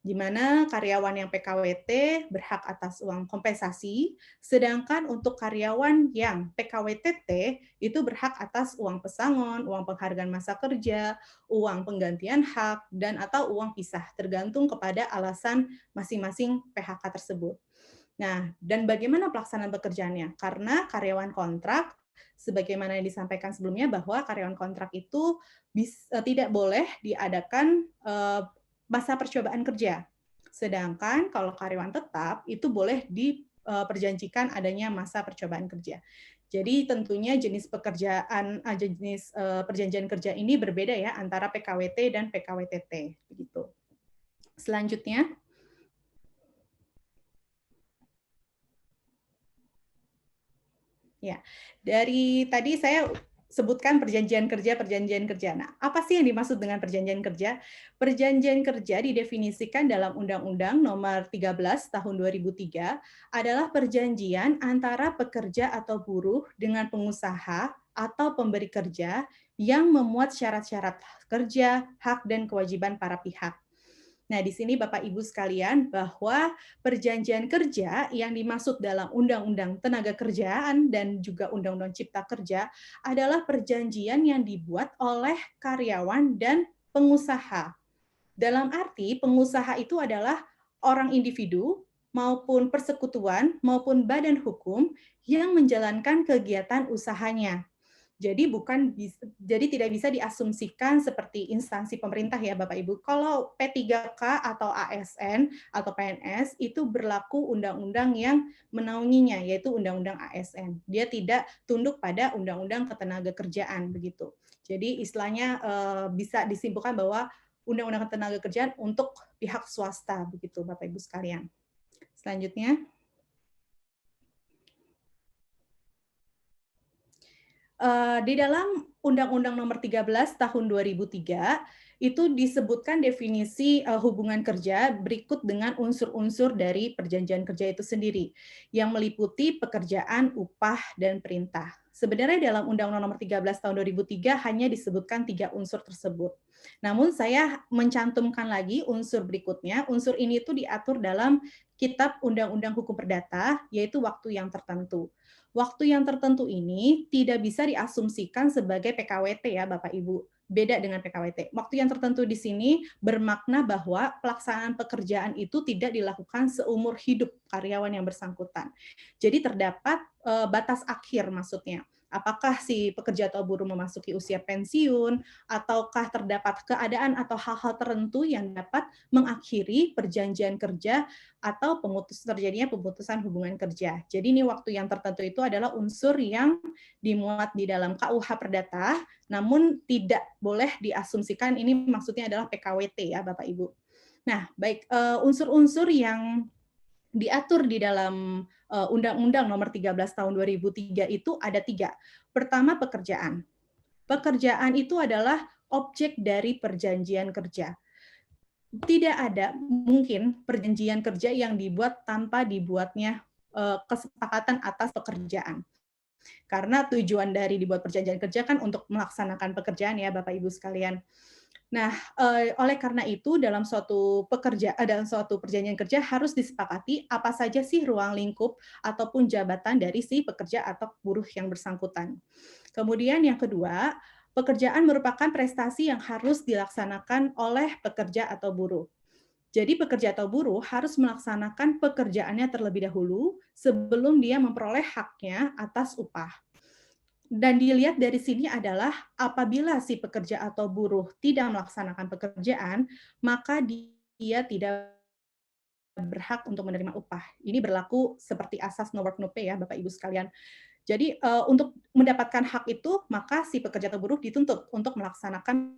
di mana karyawan yang PKWT berhak atas uang kompensasi, sedangkan untuk karyawan yang PKWTT itu berhak atas uang pesangon, uang penghargaan masa kerja, uang penggantian hak, dan atau uang pisah, tergantung kepada alasan masing-masing PHK tersebut. Nah, dan bagaimana pelaksanaan pekerjaannya? Karena karyawan kontrak, sebagaimana yang disampaikan sebelumnya, bahwa karyawan kontrak itu tidak boleh diadakan masa percobaan kerja. Sedangkan kalau karyawan tetap itu boleh diperjanjikan adanya masa percobaan kerja. Jadi tentunya jenis pekerjaan, jenis perjanjian kerja ini berbeda ya antara PKWT dan PKWTT. Begitu. Selanjutnya, ya dari tadi saya sebutkan perjanjian kerja. Nah, apa sih yang dimaksud dengan perjanjian kerja? Perjanjian kerja didefinisikan dalam Undang-Undang Nomor 13 Tahun 2003 adalah perjanjian antara pekerja atau buruh dengan pengusaha atau pemberi kerja yang memuat syarat-syarat kerja, hak, dan kewajiban para pihak. Nah, di sini Bapak Ibu sekalian, bahwa perjanjian kerja yang dimaksud dalam Undang-Undang Tenaga Kerjaan dan juga Undang-Undang Cipta Kerja adalah perjanjian yang dibuat oleh karyawan dan pengusaha. Dalam arti pengusaha itu adalah orang individu maupun persekutuan maupun badan hukum yang menjalankan kegiatan usahanya. Jadi tidak bisa diasumsikan seperti instansi pemerintah ya Bapak Ibu. Kalau P3K atau ASN atau PNS itu berlaku undang-undang yang menaunginya, yaitu Undang-Undang ASN. Dia tidak tunduk pada Undang-Undang Ketenagakerjaan begitu. Jadi istilahnya bisa disimpulkan bahwa Undang-Undang Ketenagakerjaan untuk pihak swasta begitu Bapak Ibu sekalian. Selanjutnya. Di dalam Undang-Undang Nomor 13 Tahun 2003 itu disebutkan definisi hubungan kerja berikut dengan unsur-unsur dari perjanjian kerja itu sendiri yang meliputi pekerjaan, upah, dan perintah. Sebenarnya dalam Undang-Undang Nomor 13 Tahun 2003 hanya disebutkan 3 unsur tersebut. Namun saya mencantumkan lagi unsur berikutnya. Unsur ini itu diatur dalam Kitab Undang-Undang Hukum Perdata, yaitu waktu yang tertentu. Waktu yang tertentu ini tidak bisa diasumsikan sebagai PKWT ya Bapak Ibu. Beda dengan PKWT. Waktu yang tertentu di sini bermakna bahwa pelaksanaan pekerjaan itu tidak dilakukan seumur hidup karyawan yang bersangkutan. Jadi terdapat batas akhir maksudnya. Apakah si pekerja atau buruh memasuki usia pensiun, ataukah terdapat keadaan atau hal-hal tertentu yang dapat mengakhiri perjanjian kerja atau terjadinya pemutusan hubungan kerja. Jadi ini waktu yang tertentu itu adalah unsur yang dimuat di dalam KUH Perdata, namun tidak boleh diasumsikan ini maksudnya adalah PKWT ya Bapak Ibu. Nah, baik, unsur-unsur yang diatur di dalam Undang-Undang Nomor 13 Tahun 2003 itu ada 3. Pertama, pekerjaan. Pekerjaan itu adalah objek dari perjanjian kerja. Tidak ada mungkin perjanjian kerja yang dibuat tanpa dibuatnya kesepakatan atas pekerjaan. Karena tujuan dari dibuat perjanjian kerja kan untuk melaksanakan pekerjaan ya Bapak Ibu sekalian. Nah, oleh karena itu dalam suatu perjanjian kerja harus disepakati apa saja sih ruang lingkup ataupun jabatan dari si pekerja atau buruh yang bersangkutan. Kemudian yang kedua, pekerjaan merupakan prestasi yang harus dilaksanakan oleh pekerja atau buruh. Jadi pekerja atau buruh harus melaksanakan pekerjaannya terlebih dahulu sebelum dia memperoleh haknya atas upah. Dan dilihat dari sini adalah apabila si pekerja atau buruh tidak melaksanakan pekerjaan, maka dia tidak berhak untuk menerima upah. Ini berlaku seperti asas no work no pay ya Bapak Ibu sekalian. Jadi untuk mendapatkan hak itu, maka si pekerja atau buruh dituntut untuk melaksanakan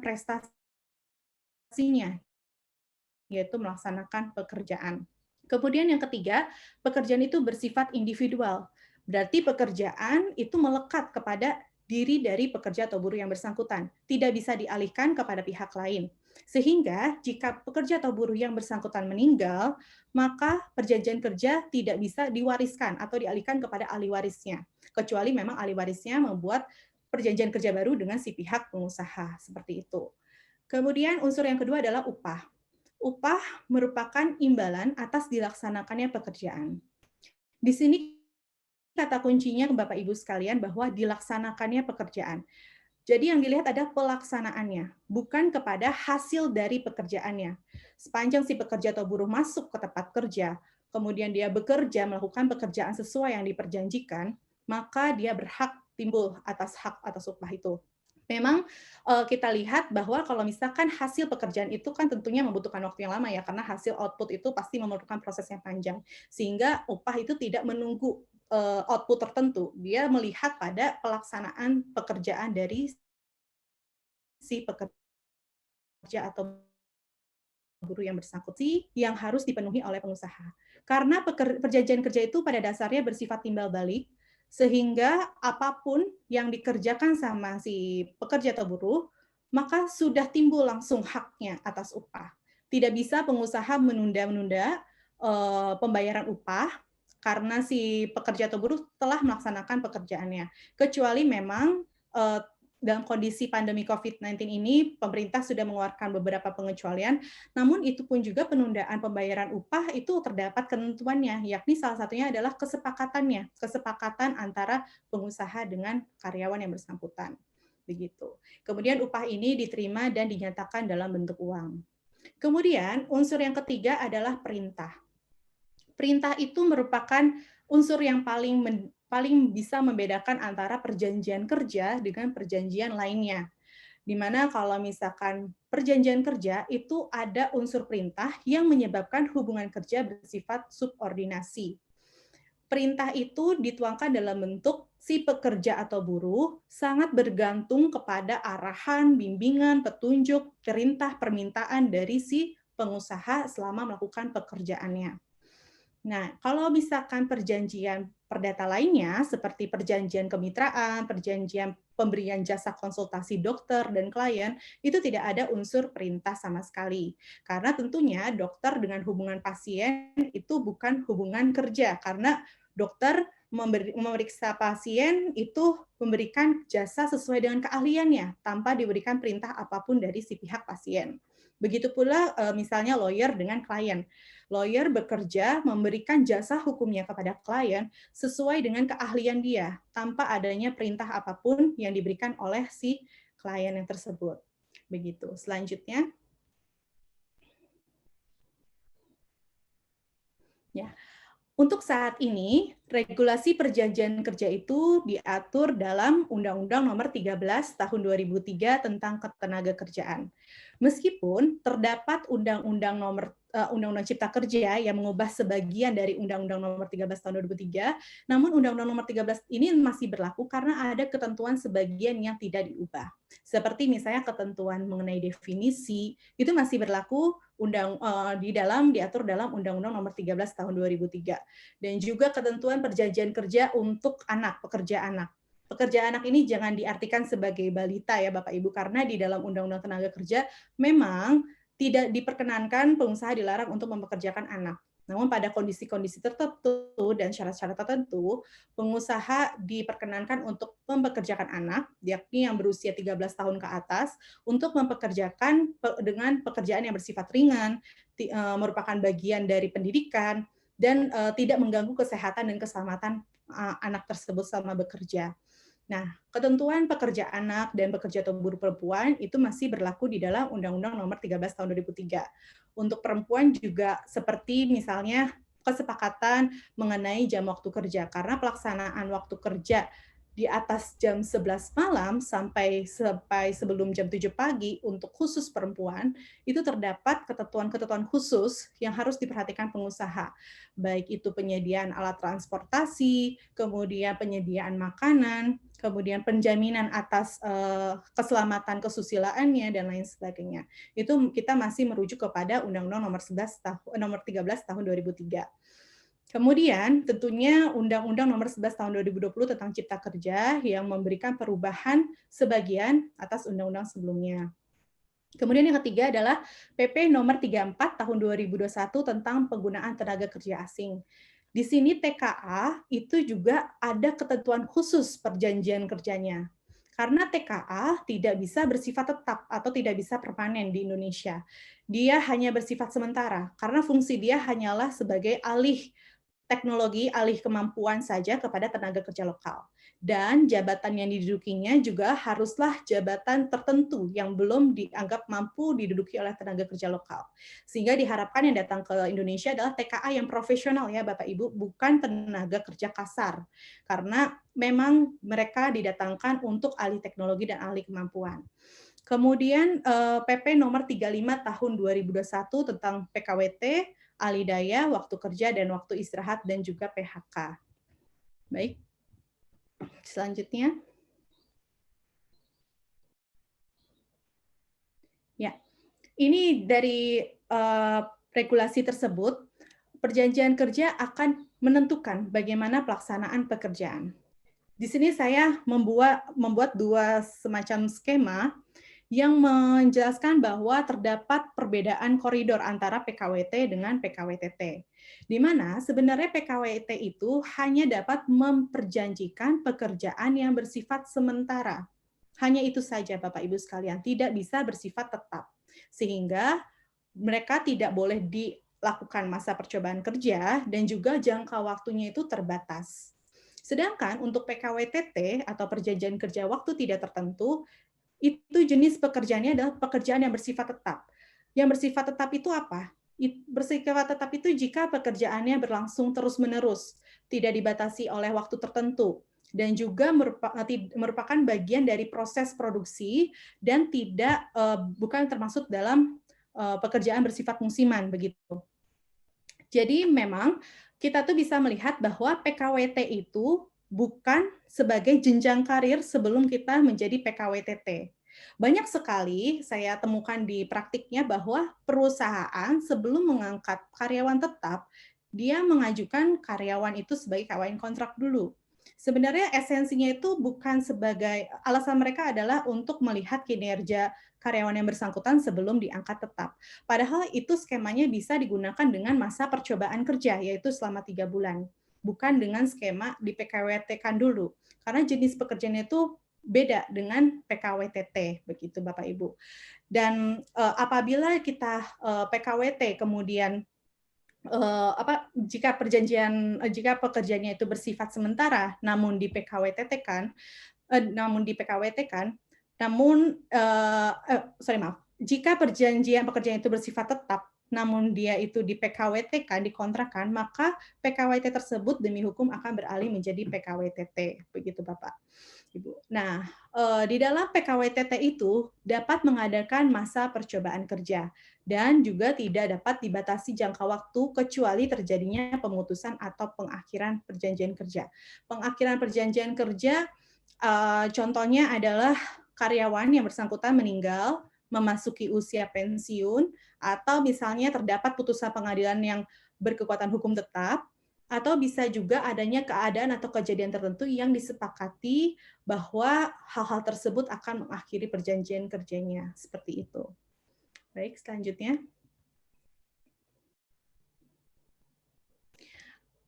prestasinya, yaitu melaksanakan pekerjaan. Kemudian yang ketiga, pekerjaan itu bersifat individual. Berarti pekerjaan itu melekat kepada diri dari pekerja atau buruh yang bersangkutan, tidak bisa dialihkan kepada pihak lain. Sehingga jika pekerja atau buruh yang bersangkutan meninggal, maka perjanjian kerja tidak bisa diwariskan atau dialihkan kepada ahli warisnya, kecuali memang ahli warisnya membuat perjanjian kerja baru dengan si pihak pengusaha, seperti itu. Kemudian unsur yang kedua adalah upah. Upah merupakan imbalan atas dilaksanakannya pekerjaan. Di sini kata kuncinya Bapak Ibu sekalian bahwa dilaksanakannya pekerjaan. Jadi yang dilihat adalah pelaksanaannya, bukan kepada hasil dari pekerjaannya. Sepanjang si pekerja atau buruh masuk ke tempat kerja, kemudian dia bekerja melakukan pekerjaan sesuai yang diperjanjikan, maka dia berhak timbul atas hak atas upah itu. Memang kita lihat bahwa kalau misalkan hasil pekerjaan itu kan tentunya membutuhkan waktu yang lama ya, karena hasil output itu pasti memerlukan proses yang panjang. Sehingga upah itu tidak menunggu output tertentu, dia melihat pada pelaksanaan pekerjaan dari si pekerja atau buruh yang bersangkutan yang harus dipenuhi oleh pengusaha. Karena perjanjian kerja itu pada dasarnya bersifat timbal balik, sehingga apapun yang dikerjakan sama si pekerja atau buruh, maka sudah timbul langsung haknya atas upah. Tidak bisa pengusaha menunda-nunda pembayaran upah karena si pekerja atau buruh telah melaksanakan pekerjaannya. Kecuali memang dalam kondisi pandemi COVID-19 ini, pemerintah sudah mengeluarkan beberapa pengecualian, namun itu pun juga penundaan pembayaran upah itu terdapat ketentuannya, yakni salah satunya adalah kesepakatan antara pengusaha dengan karyawan yang bersangkutan. Begitu. Kemudian upah ini diterima dan dinyatakan dalam bentuk uang. Kemudian unsur yang ketiga adalah perintah. Perintah itu merupakan unsur yang paling bisa membedakan antara perjanjian kerja dengan perjanjian lainnya. Di mana kalau misalkan perjanjian kerja itu ada unsur perintah yang menyebabkan hubungan kerja bersifat subordinasi. Perintah itu dituangkan dalam bentuk si pekerja atau buruh sangat bergantung kepada arahan, bimbingan, petunjuk, perintah, permintaan dari si pengusaha selama melakukan pekerjaannya. Nah, kalau misalkan perjanjian perdata lainnya, seperti perjanjian kemitraan, perjanjian pemberian jasa konsultasi dokter dan klien, itu tidak ada unsur perintah sama sekali. Karena tentunya dokter dengan hubungan pasien itu bukan hubungan kerja, karena dokter memeriksa pasien itu memberikan jasa sesuai dengan keahliannya, tanpa diberikan perintah apapun dari si pihak pasien. Begitu pula misalnya lawyer dengan klien. Lawyer bekerja memberikan jasa hukumnya kepada klien sesuai dengan keahlian dia, tanpa adanya perintah apapun yang diberikan oleh si klien yang tersebut. Begitu. Selanjutnya. Ya. Untuk saat ini, regulasi perjanjian kerja itu diatur dalam Undang-Undang Nomor 13 Tahun 2003 tentang Ketenagakerjaan. Meskipun terdapat Undang-Undang Cipta Kerja yang mengubah sebagian dari Undang-Undang Nomor 13 Tahun 2003, namun Undang-Undang Nomor 13 ini masih berlaku karena ada ketentuan sebagian yang tidak diubah. Seperti misalnya ketentuan mengenai definisi, itu masih berlaku diatur dalam Undang-Undang Nomor 13 Tahun 2003. Dan juga ketentuan perjanjian kerja untuk pekerja anak. Pekerja anak ini jangan diartikan sebagai balita ya Bapak Ibu, karena di dalam Undang-Undang Tenaga Kerja memang tidak diperkenankan pengusaha dilarang untuk mempekerjakan anak. Namun pada kondisi-kondisi tertentu dan syarat-syarat tertentu, pengusaha diperkenankan untuk mempekerjakan anak, yakni yang berusia 13 tahun ke atas, untuk mempekerjakan dengan pekerjaan yang bersifat ringan, merupakan bagian dari pendidikan, dan tidak mengganggu kesehatan dan keselamatan anak tersebut selama bekerja. Nah, ketentuan pekerja anak dan pekerja atau buruh perempuan itu masih berlaku di dalam Undang-Undang Nomor 13 Tahun 2003. Untuk perempuan juga seperti misalnya kesepakatan mengenai jam waktu kerja, karena pelaksanaan waktu kerja di atas jam 11 malam sampai sebelum jam 7 pagi untuk khusus perempuan, itu terdapat ketentuan-ketentuan khusus yang harus diperhatikan pengusaha. Baik itu penyediaan alat transportasi, kemudian penyediaan makanan, kemudian penjaminan atas keselamatan kesusilaannya, dan lain sebagainya. Itu kita masih merujuk kepada Undang-Undang Nomor 13 Tahun 2003. Kemudian tentunya Undang-Undang Nomor 11 Tahun 2020 tentang Cipta Kerja yang memberikan perubahan sebagian atas undang-undang sebelumnya. Kemudian yang ketiga adalah PP Nomor 34 Tahun 2021 tentang penggunaan tenaga kerja asing. Di sini TKA itu juga ada ketentuan khusus perjanjian kerjanya. Karena TKA tidak bisa bersifat tetap atau tidak bisa permanen di Indonesia. Dia hanya bersifat sementara karena fungsi dia hanyalah sebagai alih teknologi alih kemampuan saja kepada tenaga kerja lokal. Dan jabatan yang didudukinya juga haruslah jabatan tertentu yang belum dianggap mampu diduduki oleh tenaga kerja lokal. Sehingga diharapkan yang datang ke Indonesia adalah TKA yang profesional ya Bapak Ibu, bukan tenaga kerja kasar. Karena memang mereka didatangkan untuk alih teknologi dan alih kemampuan. Kemudian PP nomor 35 tahun 2021 tentang PKWT, alih daya, waktu kerja dan waktu istirahat dan juga PHK. Baik. Selanjutnya. Ya. Ini dari regulasi tersebut, perjanjian kerja akan menentukan bagaimana pelaksanaan pekerjaan. Di sini saya membuat dua semacam skema yang menjelaskan bahwa terdapat perbedaan koridor antara PKWT dengan PKWTT. Di mana sebenarnya PKWT itu hanya dapat memperjanjikan pekerjaan yang bersifat sementara. Hanya itu saja Bapak Ibu sekalian, tidak bisa bersifat tetap. Sehingga mereka tidak boleh dilakukan masa percobaan kerja dan juga jangka waktunya itu terbatas. Sedangkan untuk PKWTT atau perjanjian kerja waktu tidak tertentu, itu jenis pekerjaannya adalah pekerjaan yang bersifat tetap. Yang bersifat tetap itu apa? Bersifat tetap itu jika pekerjaannya berlangsung terus-menerus, tidak dibatasi oleh waktu tertentu, dan juga merupakan bagian dari proses produksi dan tidak bukan termasuk dalam pekerjaan bersifat musiman begitu. Jadi memang kita tuh bisa melihat bahwa PKWT itu bukan sebagai jenjang karir sebelum kita menjadi PKWTT. Banyak sekali saya temukan di praktiknya bahwa perusahaan sebelum mengangkat karyawan tetap, dia mengajukan karyawan itu sebagai karyawan kontrak dulu. Sebenarnya esensinya itu bukan sebagai, alasan mereka adalah untuk melihat kinerja karyawan yang bersangkutan sebelum diangkat tetap. Padahal itu skemanya bisa digunakan dengan masa percobaan kerja, yaitu selama 3 bulan. Bukan dengan skema di PKWT-kan dulu. Karena jenis pekerjaan itu beda dengan PKWTT, begitu Bapak Ibu. Dan apabila kita PKWT kemudian jika pekerjaannya itu bersifat sementara, namun di PKWT kan, jika pekerjaan itu bersifat tetap, namun dia itu di PKWT kan, dikontrakkan, maka PKWT tersebut demi hukum akan beralih menjadi PKWTT, begitu Bapak Ibu. Nah, di dalam PKWTT itu dapat mengadakan masa percobaan kerja dan juga tidak dapat dibatasi jangka waktu kecuali terjadinya pemutusan atau pengakhiran perjanjian kerja. Pengakhiran perjanjian kerja contohnya adalah karyawan yang bersangkutan meninggal, memasuki usia pensiun, atau misalnya terdapat putusan pengadilan yang berkekuatan hukum tetap, atau bisa juga adanya keadaan atau kejadian tertentu yang disepakati bahwa hal-hal tersebut akan mengakhiri perjanjian kerjanya. Seperti itu. Baik, selanjutnya.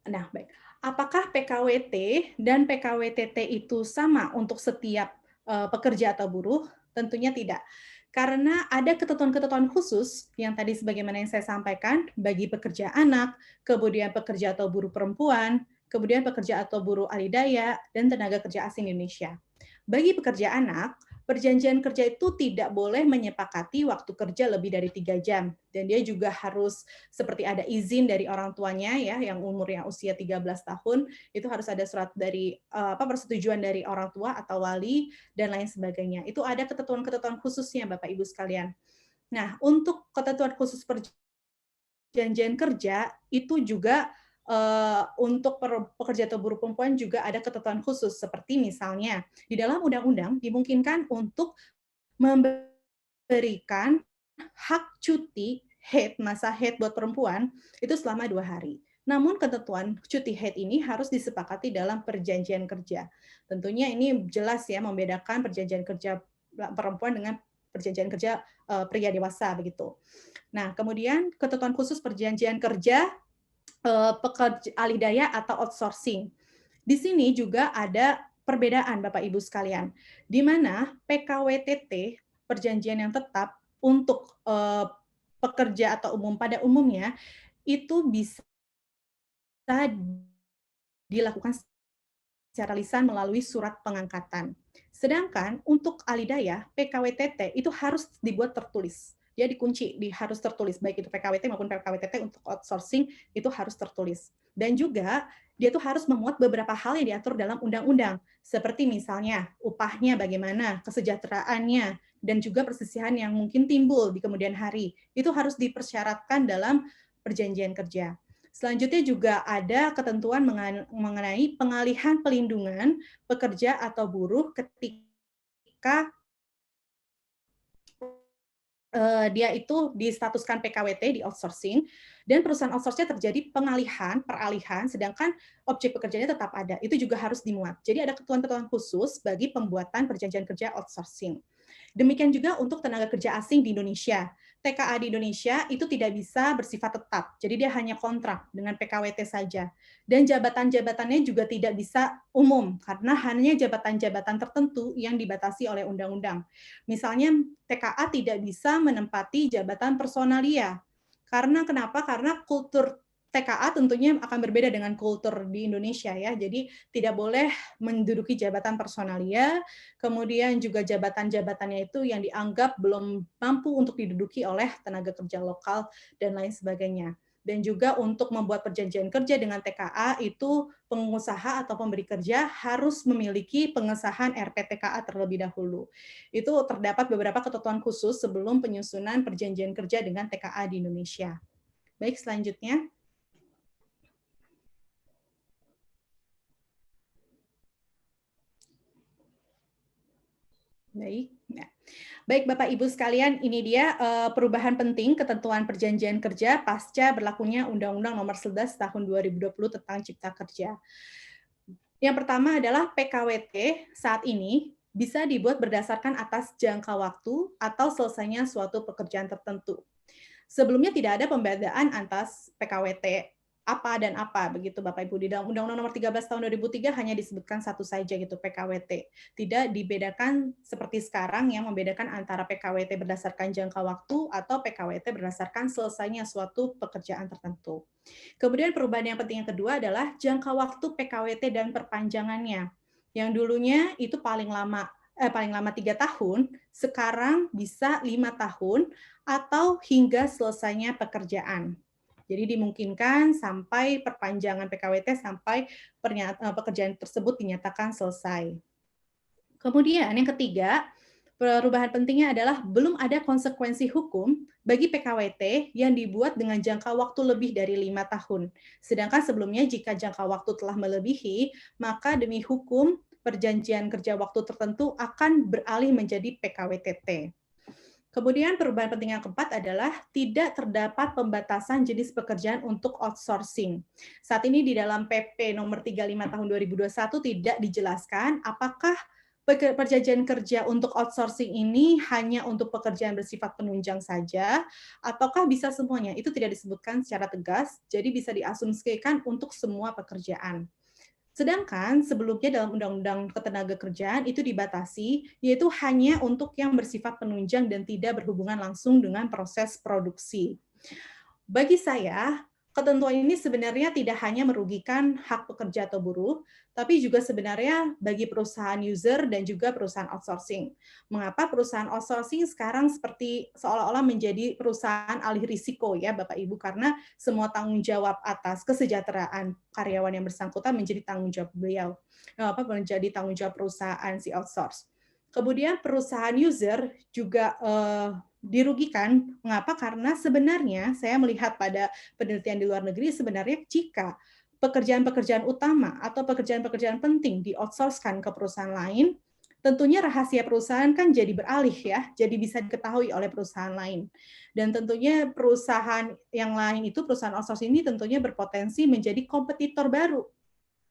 Nah, baik. Apakah PKWT dan PKWTT itu sama untuk setiap pekerja atau buruh? Tentunya tidak. Karena ada ketentuan-ketentuan khusus yang tadi sebagaimana yang saya sampaikan bagi pekerja anak, kemudian pekerja atau buruh perempuan, kemudian pekerja atau buruh alih daya, dan tenaga kerja asing Indonesia. Bagi pekerja anak, perjanjian kerja itu tidak boleh menyepakati waktu kerja lebih dari 3 jam. Dan dia juga harus seperti ada izin dari orang tuanya ya, yang umurnya usia 13 tahun, itu harus ada surat dari persetujuan dari orang tua atau wali dan lain sebagainya. Itu ada ketentuan-ketentuan khususnya Bapak Ibu sekalian. Nah, untuk ketentuan khusus perjanjian kerja itu juga untuk pekerja atau buruh perempuan juga ada ketentuan khusus, seperti misalnya di dalam undang-undang dimungkinkan untuk memberikan hak cuti masa haid buat perempuan itu selama 2 hari. Namun ketentuan cuti haid ini harus disepakati dalam perjanjian kerja. Tentunya ini jelas ya membedakan perjanjian kerja perempuan dengan perjanjian kerja pria dewasa begitu. Nah, kemudian ketentuan khusus perjanjian kerja pekerja alih daya atau outsourcing. Di sini juga ada perbedaan Bapak Ibu sekalian, di mana PKWTT perjanjian yang tetap untuk pekerja atau umum pada umumnya itu bisa dilakukan secara lisan melalui surat pengangkatan. Sedangkan untuk alidaya, PKWTT itu harus dibuat tertulis. Dia dikunci, harus tertulis, baik itu PKWT maupun PKWTT untuk outsourcing itu harus tertulis. Dan juga dia tuh harus memuat beberapa hal yang diatur dalam undang-undang, seperti misalnya upahnya bagaimana, kesejahteraannya, dan juga persisihan yang mungkin timbul di kemudian hari. Itu harus dipersyaratkan dalam perjanjian kerja. Selanjutnya juga ada ketentuan mengenai pengalihan pelindungan pekerja atau buruh ketika dia itu distatuskan PKWT di outsourcing dan perusahaan outsource-nya terjadi peralihan, sedangkan objek pekerjaannya tetap ada. Itu juga harus dimuat. Jadi ada ketentuan khusus bagi pembuatan perjanjian kerja outsourcing. Demikian juga untuk tenaga kerja asing di Indonesia. TKA di Indonesia itu tidak bisa bersifat tetap, jadi dia hanya kontrak dengan PKWT saja. Dan jabatan-jabatannya juga tidak bisa umum, karena hanya jabatan-jabatan tertentu yang dibatasi oleh undang-undang. Misalnya TKA tidak bisa menempati jabatan personalia. Karena kenapa? Karena kultur TKA tentunya akan berbeda dengan kultur di Indonesia ya. Jadi tidak boleh menduduki jabatan personalia, kemudian juga jabatan-jabatannya itu yang dianggap belum mampu untuk diduduki oleh tenaga kerja lokal dan lain sebagainya. Dan juga untuk membuat perjanjian kerja dengan TKA itu pengusaha atau pemberi kerja harus memiliki pengesahan RPTKA terlebih dahulu. Itu terdapat beberapa ketentuan khusus sebelum penyusunan perjanjian kerja dengan TKA di Indonesia. Baik, selanjutnya. Baik. Nah, baik Bapak Ibu sekalian, ini dia perubahan penting ketentuan perjanjian kerja pasca berlakunya Undang-Undang Nomor 11 Tahun 2020 tentang Cipta Kerja. Yang pertama adalah PKWT saat ini bisa dibuat berdasarkan atas jangka waktu atau selesainya suatu pekerjaan tertentu. Sebelumnya tidak ada pembedaan atas PKWT apa dan apa begitu Bapak Ibu. Di dalam Undang-Undang Nomor 13 Tahun 2003 hanya disebutkan satu saja gitu PKWT. Tidak dibedakan seperti sekarang yang membedakan antara PKWT berdasarkan jangka waktu atau PKWT berdasarkan selesainya suatu pekerjaan tertentu. Kemudian perubahan yang penting yang kedua adalah jangka waktu PKWT dan perpanjangannya. Yang dulunya itu paling lama 3 tahun, sekarang bisa 5 tahun atau hingga selesainya pekerjaan. Jadi dimungkinkan sampai perpanjangan PKWT sampai pekerjaan tersebut dinyatakan selesai. Kemudian yang ketiga, perubahan pentingnya adalah belum ada konsekuensi hukum bagi PKWT yang dibuat dengan jangka waktu lebih dari 5 tahun. Sedangkan sebelumnya jika jangka waktu telah melebihi, maka demi hukum perjanjian kerja waktu tertentu akan beralih menjadi PKWTT. Kemudian perubahan penting yang keempat adalah tidak terdapat pembatasan jenis pekerjaan untuk outsourcing. Saat ini di dalam PP nomor 35 tahun 2021 tidak dijelaskan apakah perjanjian kerja untuk outsourcing ini hanya untuk pekerjaan bersifat penunjang saja, ataukah bisa semuanya. Itu tidak disebutkan secara tegas, jadi bisa diasumsikan untuk semua pekerjaan. Sedangkan sebelumnya dalam Undang-Undang Ketenagakerjaan itu dibatasi, yaitu hanya untuk yang bersifat penunjang dan tidak berhubungan langsung dengan proses produksi. Bagi saya, ketentuan ini sebenarnya tidak hanya merugikan hak pekerja atau buruh, tapi juga sebenarnya bagi perusahaan user dan juga perusahaan outsourcing. Mengapa perusahaan outsourcing sekarang seperti seolah-olah menjadi perusahaan alih risiko ya Bapak Ibu, karena semua tanggung jawab atas kesejahteraan karyawan yang bersangkutan menjadi tanggung jawab beliau, menjadi tanggung jawab perusahaan si outsource. Kemudian perusahaan user juga dirugikan. Mengapa? Karena sebenarnya saya melihat pada penelitian di luar negeri, sebenarnya jika pekerjaan-pekerjaan utama atau pekerjaan-pekerjaan penting di-outsource-kan ke perusahaan lain, tentunya rahasia perusahaan kan jadi beralih ya, jadi bisa diketahui oleh perusahaan lain. Dan tentunya perusahaan yang lain itu, perusahaan outsourcing ini tentunya berpotensi menjadi kompetitor baru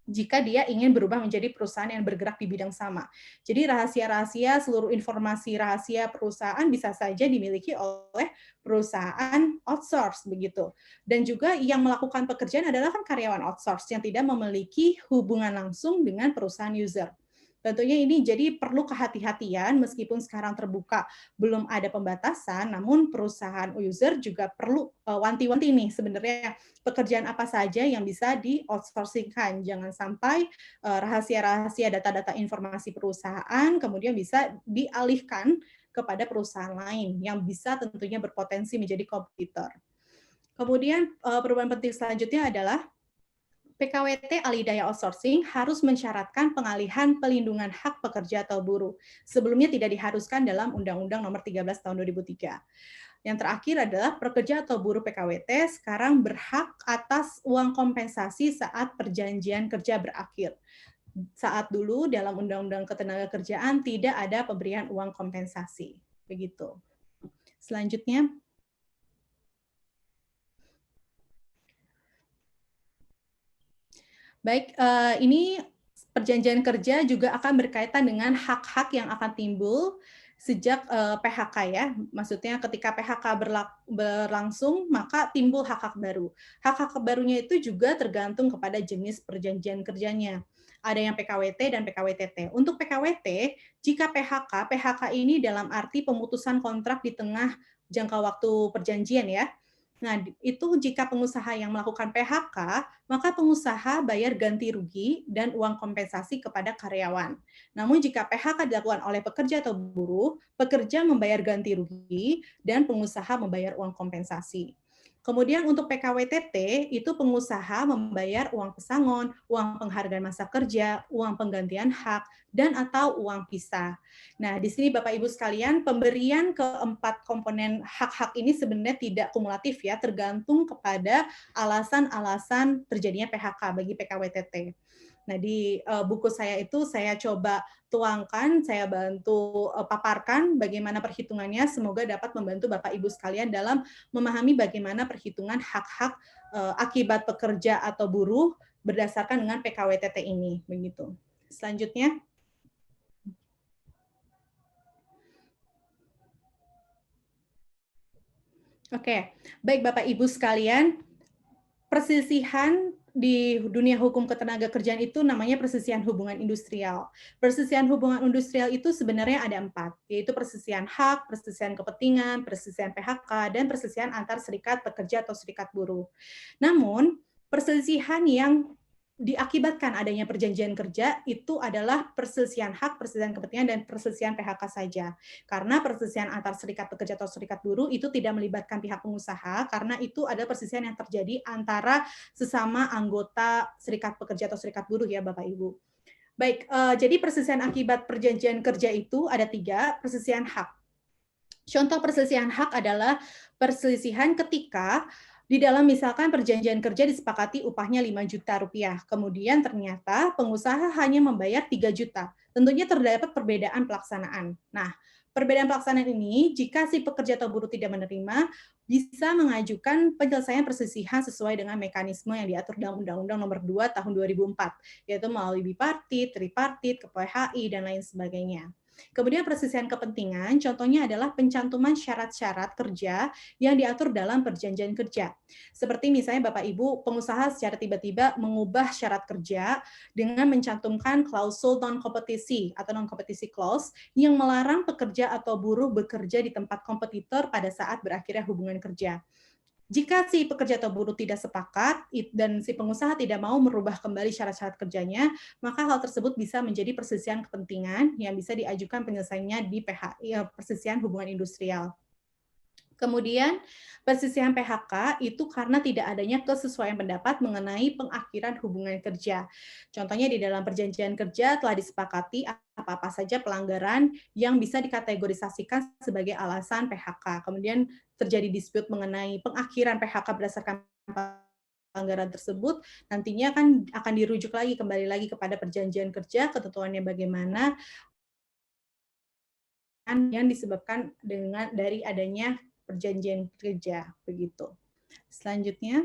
jika dia ingin berubah menjadi perusahaan yang bergerak di bidang sama. Jadi rahasia-rahasia, seluruh informasi rahasia perusahaan bisa saja dimiliki oleh perusahaan outsource begitu. Dan juga yang melakukan pekerjaan adalah kan karyawan outsource yang tidak memiliki hubungan langsung dengan perusahaan user. Tentunya ini jadi perlu kehati-hatian meskipun sekarang terbuka belum ada pembatasan, namun perusahaan user juga perlu wanti-wanti nih sebenarnya pekerjaan apa saja yang bisa di-outsourcing-kan. Jangan sampai rahasia-rahasia data-data informasi perusahaan kemudian bisa dialihkan kepada perusahaan lain yang bisa tentunya berpotensi menjadi kompetitor. Kemudian perubahan penting selanjutnya adalah PKWT Alidaya Outsourcing harus mensyaratkan pengalihan pelindungan hak pekerja atau buruh. Sebelumnya tidak diharuskan dalam Undang-Undang Nomor 13 Tahun 2003. Yang terakhir adalah pekerja atau buruh PKWT sekarang berhak atas uang kompensasi saat perjanjian kerja berakhir. Saat dulu dalam Undang-Undang Ketenagakerjaan tidak ada pemberian uang kompensasi. Begitu. Selanjutnya, baik, ini perjanjian kerja juga akan berkaitan dengan hak-hak yang akan timbul sejak PHK ya. Maksudnya ketika PHK berlangsung, maka timbul hak-hak baru. Hak-hak barunya itu juga tergantung kepada jenis perjanjian kerjanya. Ada yang PKWT dan PKWTT. Untuk PKWT, jika PHK ini dalam arti pemutusan kontrak di tengah jangka waktu perjanjian ya. Nah, itu jika pengusaha yang melakukan PHK, maka pengusaha bayar ganti rugi dan uang kompensasi kepada karyawan. Namun jika PHK dilakukan oleh pekerja atau buruh, pekerja membayar ganti rugi dan pengusaha membayar uang kompensasi. Kemudian untuk PKWTT, itu pengusaha membayar uang pesangon, uang penghargaan masa kerja, uang penggantian hak, dan atau uang pisah. Nah, di sini Bapak Ibu sekalian, pemberian keempat komponen hak-hak ini sebenarnya tidak kumulatif ya, tergantung kepada alasan-alasan terjadinya PHK bagi PKWTT. Nah, di buku saya itu saya coba tuangkan, saya bantu paparkan bagaimana perhitungannya, semoga dapat membantu Bapak Ibu sekalian dalam memahami bagaimana perhitungan hak-hak akibat pekerja atau buruh berdasarkan dengan PKWTT ini, begitu. Selanjutnya. Oke, baik Bapak Ibu sekalian, persisihan di dunia hukum ketenagakerjaan itu namanya persisihan hubungan industrial. Persisihan hubungan industrial itu sebenarnya ada 4, yaitu persisihan hak, persisihan kepentingan, persisihan PHK, dan persisihan antar serikat pekerja atau serikat buruh. Namun, persisihan yang diakibatkan adanya perjanjian kerja itu adalah perselisihan hak, perselisihan kepentingan, dan perselisihan PHK saja. Karena perselisihan antar serikat pekerja atau serikat buruh itu tidak melibatkan pihak pengusaha, karena itu adalah perselisihan yang terjadi antara sesama anggota serikat pekerja atau serikat buruh ya Bapak Ibu. Baik, jadi perselisihan akibat perjanjian kerja itu ada 3, perselisihan hak. Contoh perselisihan hak adalah perselisihan ketika di dalam misalkan perjanjian kerja disepakati upahnya 5 juta rupiah, kemudian ternyata pengusaha hanya membayar 3 juta. Tentunya terdapat perbedaan pelaksanaan. Nah, perbedaan pelaksanaan ini, jika si pekerja atau buruh tidak menerima, bisa mengajukan penyelesaian perselisihan sesuai dengan mekanisme yang diatur dalam Undang-Undang Nomor 2 Tahun 2004, yaitu melalui bipartit, tripartit, KPHI, dan lain sebagainya. Kemudian perselisihan kepentingan, contohnya adalah pencantuman syarat-syarat kerja yang diatur dalam perjanjian kerja. Seperti misalnya Bapak Ibu, pengusaha secara tiba-tiba mengubah syarat kerja dengan mencantumkan klausul non-kompetisi atau non-kompetisi clause yang melarang pekerja atau buruh bekerja di tempat kompetitor pada saat berakhirnya hubungan kerja. Jika si pekerja atau buruh tidak sepakat dan si pengusaha tidak mau merubah kembali syarat-syarat kerjanya, maka hal tersebut bisa menjadi perselisihan kepentingan yang bisa diajukan penyelesaiannya di PHI, perselisihan hubungan industrial. Kemudian perselisihan PHK itu karena tidak adanya kesesuaian pendapat mengenai pengakhiran hubungan kerja. Contohnya di dalam perjanjian kerja telah disepakati apa-apa saja pelanggaran yang bisa dikategorisasikan sebagai alasan PHK. Kemudian terjadi dispute mengenai pengakhiran PHK berdasarkan pelanggaran tersebut, nantinya akan dirujuk lagi kembali lagi kepada perjanjian kerja, ketentuannya bagaimana, yang disebabkan dari adanya perjanjian kerja begitu. Selanjutnya,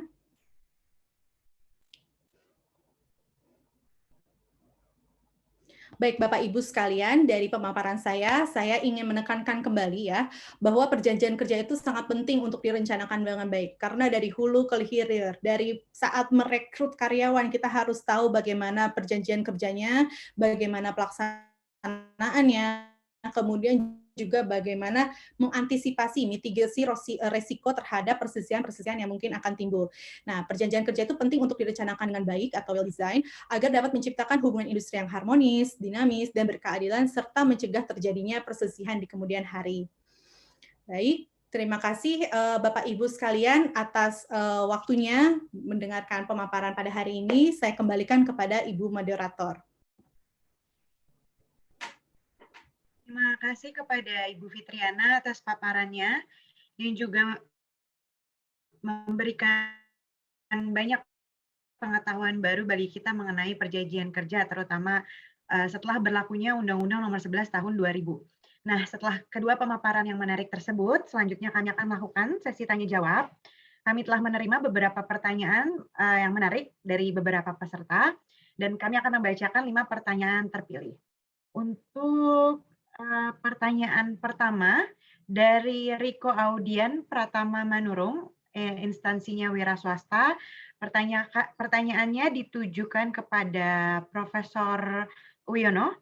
baik Bapak Ibu sekalian, dari pemaparan saya ingin menekankan kembali ya, bahwa perjanjian kerja itu sangat penting untuk direncanakan dengan baik. Karena dari hulu ke hilir, dari saat merekrut karyawan, kita harus tahu bagaimana perjanjian kerjanya, bagaimana pelaksanaannya, kemudian juga bagaimana mengantisipasi, mitigasi resiko terhadap perselisihan-perselisihan yang mungkin akan timbul. Nah, perjanjian kerja itu penting untuk direncanakan dengan baik atau well design, agar dapat menciptakan hubungan industri yang harmonis, dinamis, dan berkeadilan, serta mencegah terjadinya perselisihan di kemudian hari. Baik, terima kasih Bapak Ibu sekalian atas waktunya mendengarkan pemaparan pada hari ini. Saya kembalikan kepada Ibu Moderator. Terima kasih kepada Ibu Fitriana atas paparannya yang juga memberikan banyak pengetahuan baru bagi kita mengenai perjanjian kerja, terutama setelah berlakunya Undang-Undang Nomor 11 Tahun 2000. Nah, setelah kedua pemaparan yang menarik tersebut, selanjutnya kami akan melakukan sesi tanya-jawab. Kami telah menerima beberapa pertanyaan yang menarik dari beberapa peserta, dan kami akan membacakan 5 pertanyaan terpilih. Untuk pertanyaan pertama dari Riko Audian Pratama Manurung, instansinya wira swasta. Pertanyaannya ditujukan kepada Profesor Uyono.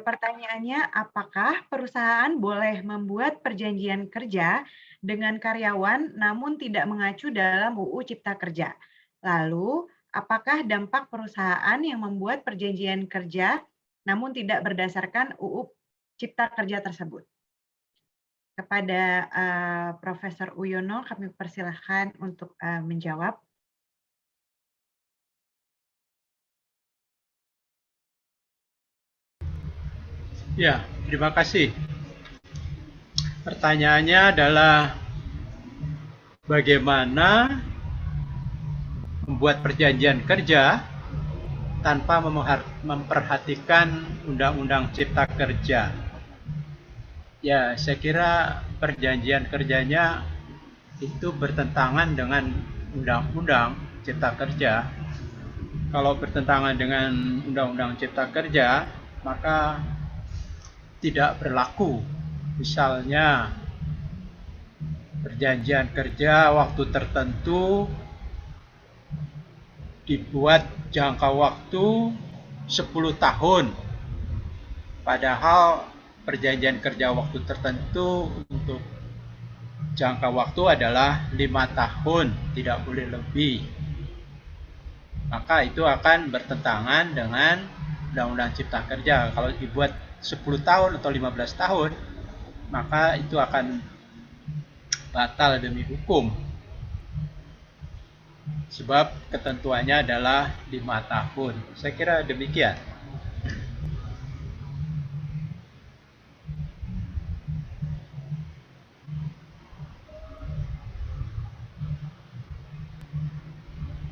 Pertanyaannya, apakah perusahaan boleh membuat perjanjian kerja dengan karyawan namun tidak mengacu dalam UU Cipta Kerja? Lalu, apakah dampak perusahaan yang membuat perjanjian kerja namun tidak berdasarkan UU Cipta Kerja tersebut? Kepada Profesor Uyono, kami persilahkan untuk menjawab. Ya, terima kasih. Pertanyaannya adalah bagaimana membuat perjanjian kerja tanpa memperhatikan Undang-Undang Cipta Kerja. Ya, saya kira perjanjian kerjanya itu bertentangan dengan Undang-Undang Cipta Kerja. Kalau bertentangan dengan Undang-Undang Cipta Kerja, maka tidak berlaku. Misalnya, perjanjian kerja waktu tertentu dibuat jangka waktu 10 tahun. Padahal perjanjian kerja waktu tertentu untuk jangka waktu adalah 5 tahun, tidak boleh lebih. Maka itu akan bertentangan dengan Undang-Undang Cipta Kerja. Kalau dibuat 10 tahun atau 15 tahun, maka itu akan batal demi hukum. Sebab ketentuannya adalah 5 tahun. Saya kira demikian.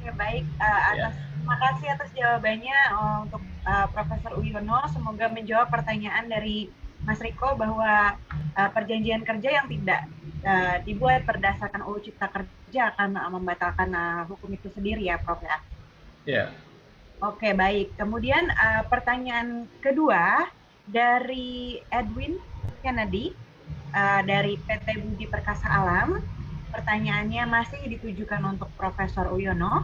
Ya, baik, terima kasih atas jawabannya untuk Profesor Uyono. Semoga menjawab pertanyaan dari Mas Riko bahwa perjanjian kerja yang tidak dibuat berdasarkan UU Cipta Kerja akan membatalkan hukum itu sendiri ya, Prof. Ya. Ya. Oke, baik. Kemudian pertanyaan kedua dari Edwin Kennedy dari PT Budi Perkasa Alam. Pertanyaannya masih ditujukan untuk Profesor Uyono.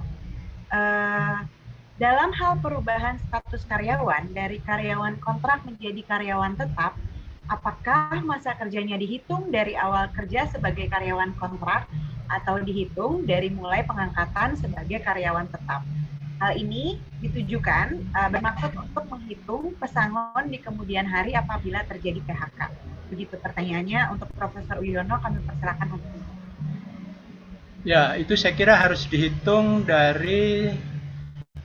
Dalam hal perubahan status karyawan dari karyawan kontrak menjadi karyawan tetap, apakah masa kerjanya dihitung dari awal kerja sebagai karyawan kontrak atau dihitung dari mulai pengangkatan sebagai karyawan tetap? Hal ini ditujukan bermaksud untuk menghitung pesangon di kemudian hari apabila terjadi PHK. Begitu pertanyaannya. Untuk Profesor Uyono, kami persilakan untuk itu. Ya, itu saya kira harus dihitung dari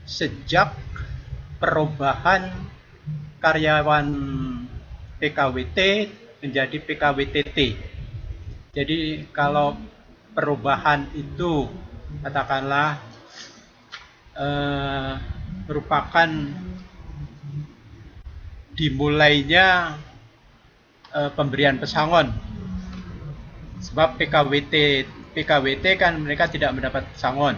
sejak perubahan karyawan PKWT menjadi PKWTT. Jadi kalau perubahan itu katakanlah merupakan dimulainya pemberian pesangon. Sebab PKWT kan mereka tidak mendapat pesangon.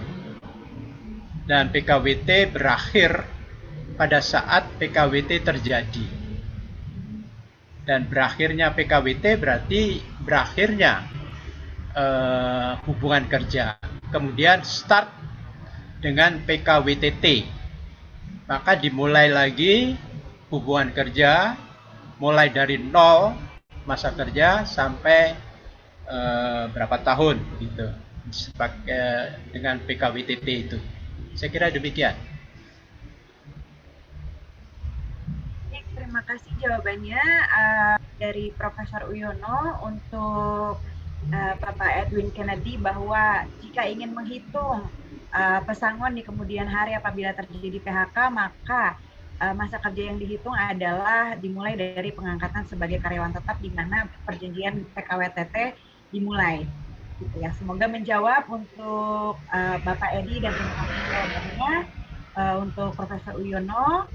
Dan PKWT berakhir pada saat PKWT terjadi. Dan berakhirnya PKWT berarti berakhirnya hubungan kerja. Kemudian start dengan PKWTT. Maka dimulai lagi hubungan kerja mulai dari 0 masa kerja sampai berapa tahun gitu dengan PKWTT itu. Saya kira demikian. Terima kasih jawabannya dari Profesor Uyono untuk Bapak Edwin Kennedy, bahwa jika ingin menghitung pesangon di kemudian hari apabila terjadi PHK, maka masa kerja yang dihitung adalah dimulai dari pengangkatan sebagai karyawan tetap, di mana perjanjian PKWTT dimulai. Gitu ya. Semoga menjawab untuk Bapak Edi dan teman-teman jawabannya untuk Profesor Uyono.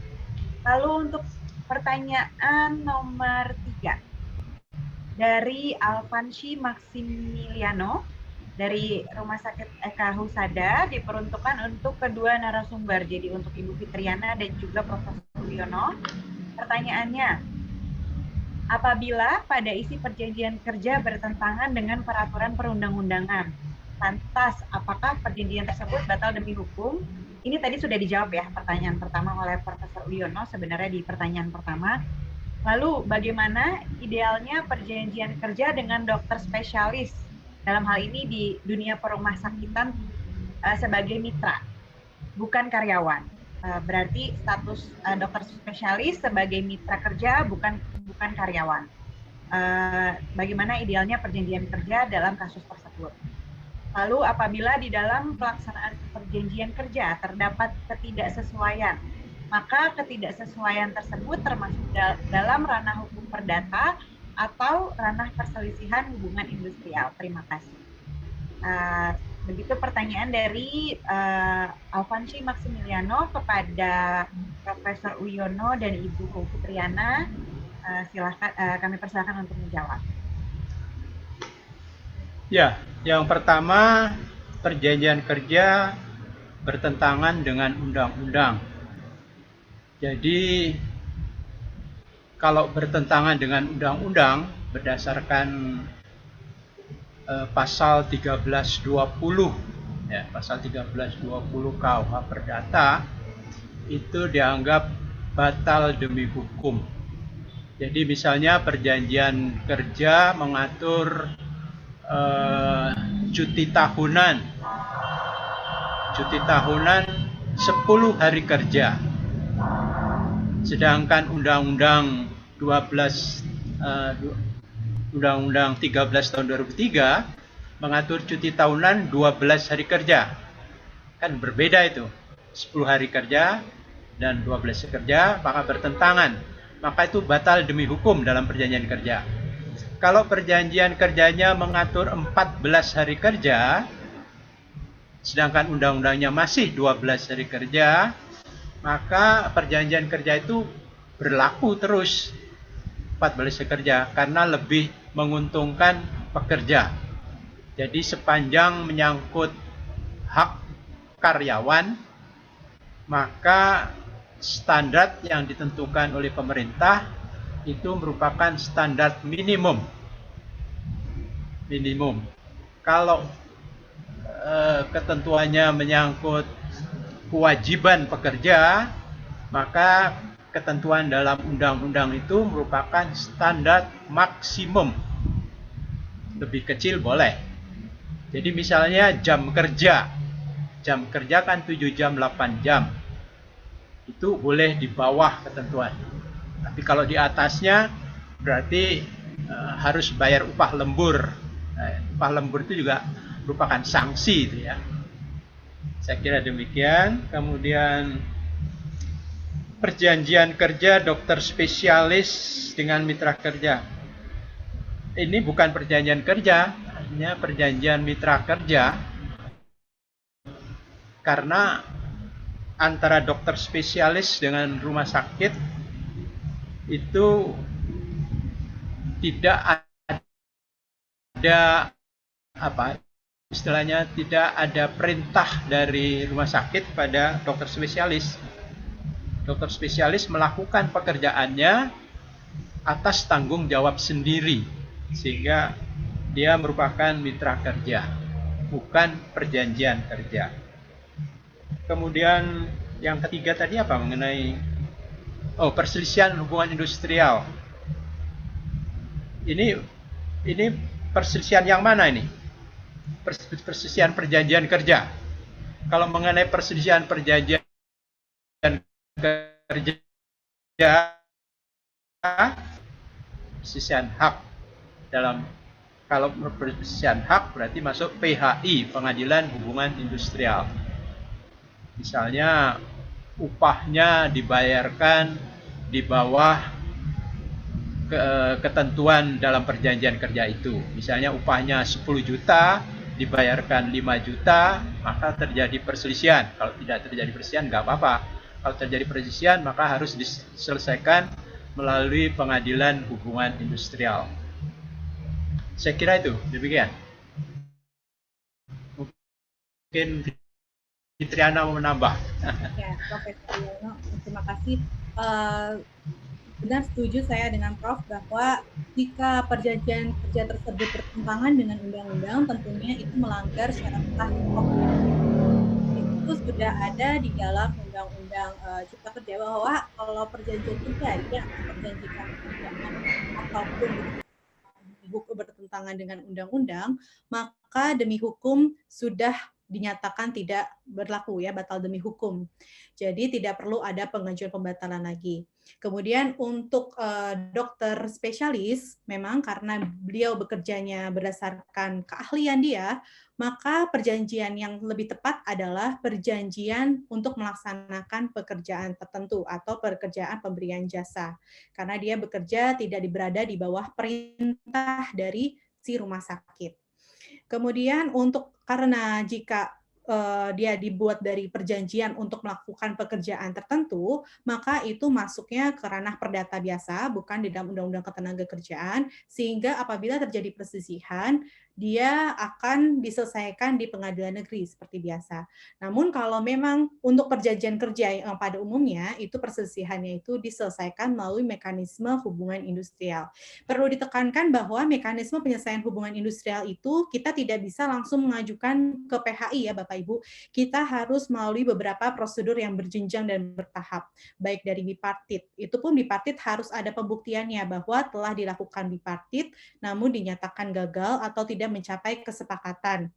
Lalu untuk pertanyaan nomor 3 dari Alfansi Maximiliano dari Rumah Sakit Eka Husada, diperuntukkan untuk kedua narasumber, jadi untuk Ibu Fitriana dan juga Profesor Uyono. Pertanyaannya, apabila pada isi perjanjian kerja bertentangan dengan peraturan perundang-undangan, lantas apakah perjanjian tersebut batal demi hukum? Ini tadi sudah dijawab ya pertanyaan pertama oleh Profesor Uyono sebenarnya di pertanyaan pertama. Lalu bagaimana idealnya perjanjian kerja dengan dokter spesialis, dalam hal ini di dunia perumah sakitan sebagai mitra, bukan karyawan. Berarti status dokter spesialis sebagai mitra kerja, bukan karyawan. Bagaimana idealnya perjanjian kerja dalam kasus tersebut? Lalu apabila di dalam pelaksanaan perjanjian kerja terdapat ketidaksesuaian, maka ketidaksesuaian tersebut termasuk dalam ranah hukum perdata atau ranah perselisihan hubungan industrial. Terima kasih. Begitu pertanyaan dari Alfansi Maximiliano kepada Profesor Uyono dan Ibu Fitriana. Silakan, kami persilakan untuk menjawab. Ya, yang pertama, perjanjian kerja bertentangan dengan undang-undang. Jadi, kalau bertentangan dengan undang-undang berdasarkan pasal 1320, ya, pasal 1320 KUH Perdata, itu dianggap batal demi hukum. Jadi misalnya perjanjian kerja mengatur cuti tahunan 10 hari kerja, sedangkan Undang-Undang 13 tahun 2003 mengatur cuti tahunan 12 hari kerja. Kan berbeda itu, 10 hari kerja dan 12 hari kerja, maka bertentangan. Maka itu batal demi hukum dalam perjanjian kerja. Kalau perjanjian kerjanya mengatur 14 hari kerja, sedangkan undang-undangnya masih 12 hari kerja, maka perjanjian kerja itu berlaku terus 14 hari kerja karena lebih menguntungkan pekerja. Jadi sepanjang menyangkut hak karyawan, maka standar yang ditentukan oleh pemerintah itu merupakan standar minimum. Kalau ketentuannya menyangkut kewajiban pekerja, maka ketentuan dalam undang-undang itu merupakan standar maksimum. Lebih kecil boleh. Jadi misalnya jam kerja kan 7 jam, 8 jam. Itu boleh di bawah ketentuan. Tapi kalau di atasnya berarti harus bayar upah lembur. Upah lembur itu juga merupakan sanksi itu ya. Saya kira demikian. Kemudian perjanjian kerja dokter spesialis dengan mitra kerja. Ini bukan perjanjian kerja, hanya perjanjian mitra kerja. Karena antara dokter spesialis dengan rumah sakit itu tidak ada apa istilahnya, tidak ada perintah dari rumah sakit pada dokter spesialis. Dokter spesialis melakukan pekerjaannya atas tanggung jawab sendiri, sehingga dia merupakan mitra kerja, bukan perjanjian kerja. Kemudian yang ketiga tadi apa, mengenai perselisihan hubungan industrial. Ini perselisihan yang mana ini? Perselisihan perjanjian kerja. Kalau mengenai perselisihan perjanjian kerja, perselisihan hak, kalau perselisihan hak berarti masuk PHI, Pengadilan Hubungan Industrial. Misalnya upahnya dibayarkan di bawah ketentuan dalam perjanjian kerja itu. Misalnya upahnya 10 juta, dibayarkan 5 juta, maka terjadi perselisihan. Kalau tidak terjadi perselisihan, nggak apa-apa. Kalau terjadi perselisihan, maka harus diselesaikan melalui Pengadilan Hubungan Industrial. Saya kira itu, demikian. Mungkin Fitriana mau menambah. Ya, Profesor Yono, terima kasih. Benar, setuju saya dengan Prof bahwa jika perjanjian kerja tersebut bertentangan dengan undang-undang, tentunya itu melanggar syarat sah. Itu sudah ada di dalam Undang-Undang Cipta Kerja bahwa kalau perjanjian kerja yang memperjanjikan pekerjaan ataupun bertentangan dengan undang-undang, maka demi hukum sudah dinyatakan tidak berlaku, ya, batal demi hukum. Jadi tidak perlu ada pengajuan pembatalan lagi. Kemudian untuk dokter spesialis, memang karena beliau bekerjanya berdasarkan keahlian dia, maka perjanjian yang lebih tepat adalah perjanjian untuk melaksanakan pekerjaan tertentu atau pekerjaan pemberian jasa. Karena dia bekerja tidak berada di bawah perintah dari si rumah sakit. Kemudian karena jika dia dibuat dari perjanjian untuk melakukan pekerjaan tertentu, maka itu masuknya ke ranah perdata biasa, bukan di dalam Undang-Undang Ketenagakerjaan, sehingga apabila terjadi perselisihan, dia akan diselesaikan di pengadilan negeri seperti biasa. Namun kalau memang untuk perjanjian kerja yang pada umumnya, itu perselisihannya itu diselesaikan melalui mekanisme hubungan industrial. Perlu ditekankan bahwa mekanisme penyelesaian hubungan industrial itu kita tidak bisa langsung mengajukan ke PHI, ya Bapak Ibu. Kita harus melalui beberapa prosedur yang berjenjang dan bertahap, baik dari bipartit. Itu pun bipartit harus ada pembuktiannya bahwa telah dilakukan bipartit, namun dinyatakan gagal atau tidak mencapai kesepakatan.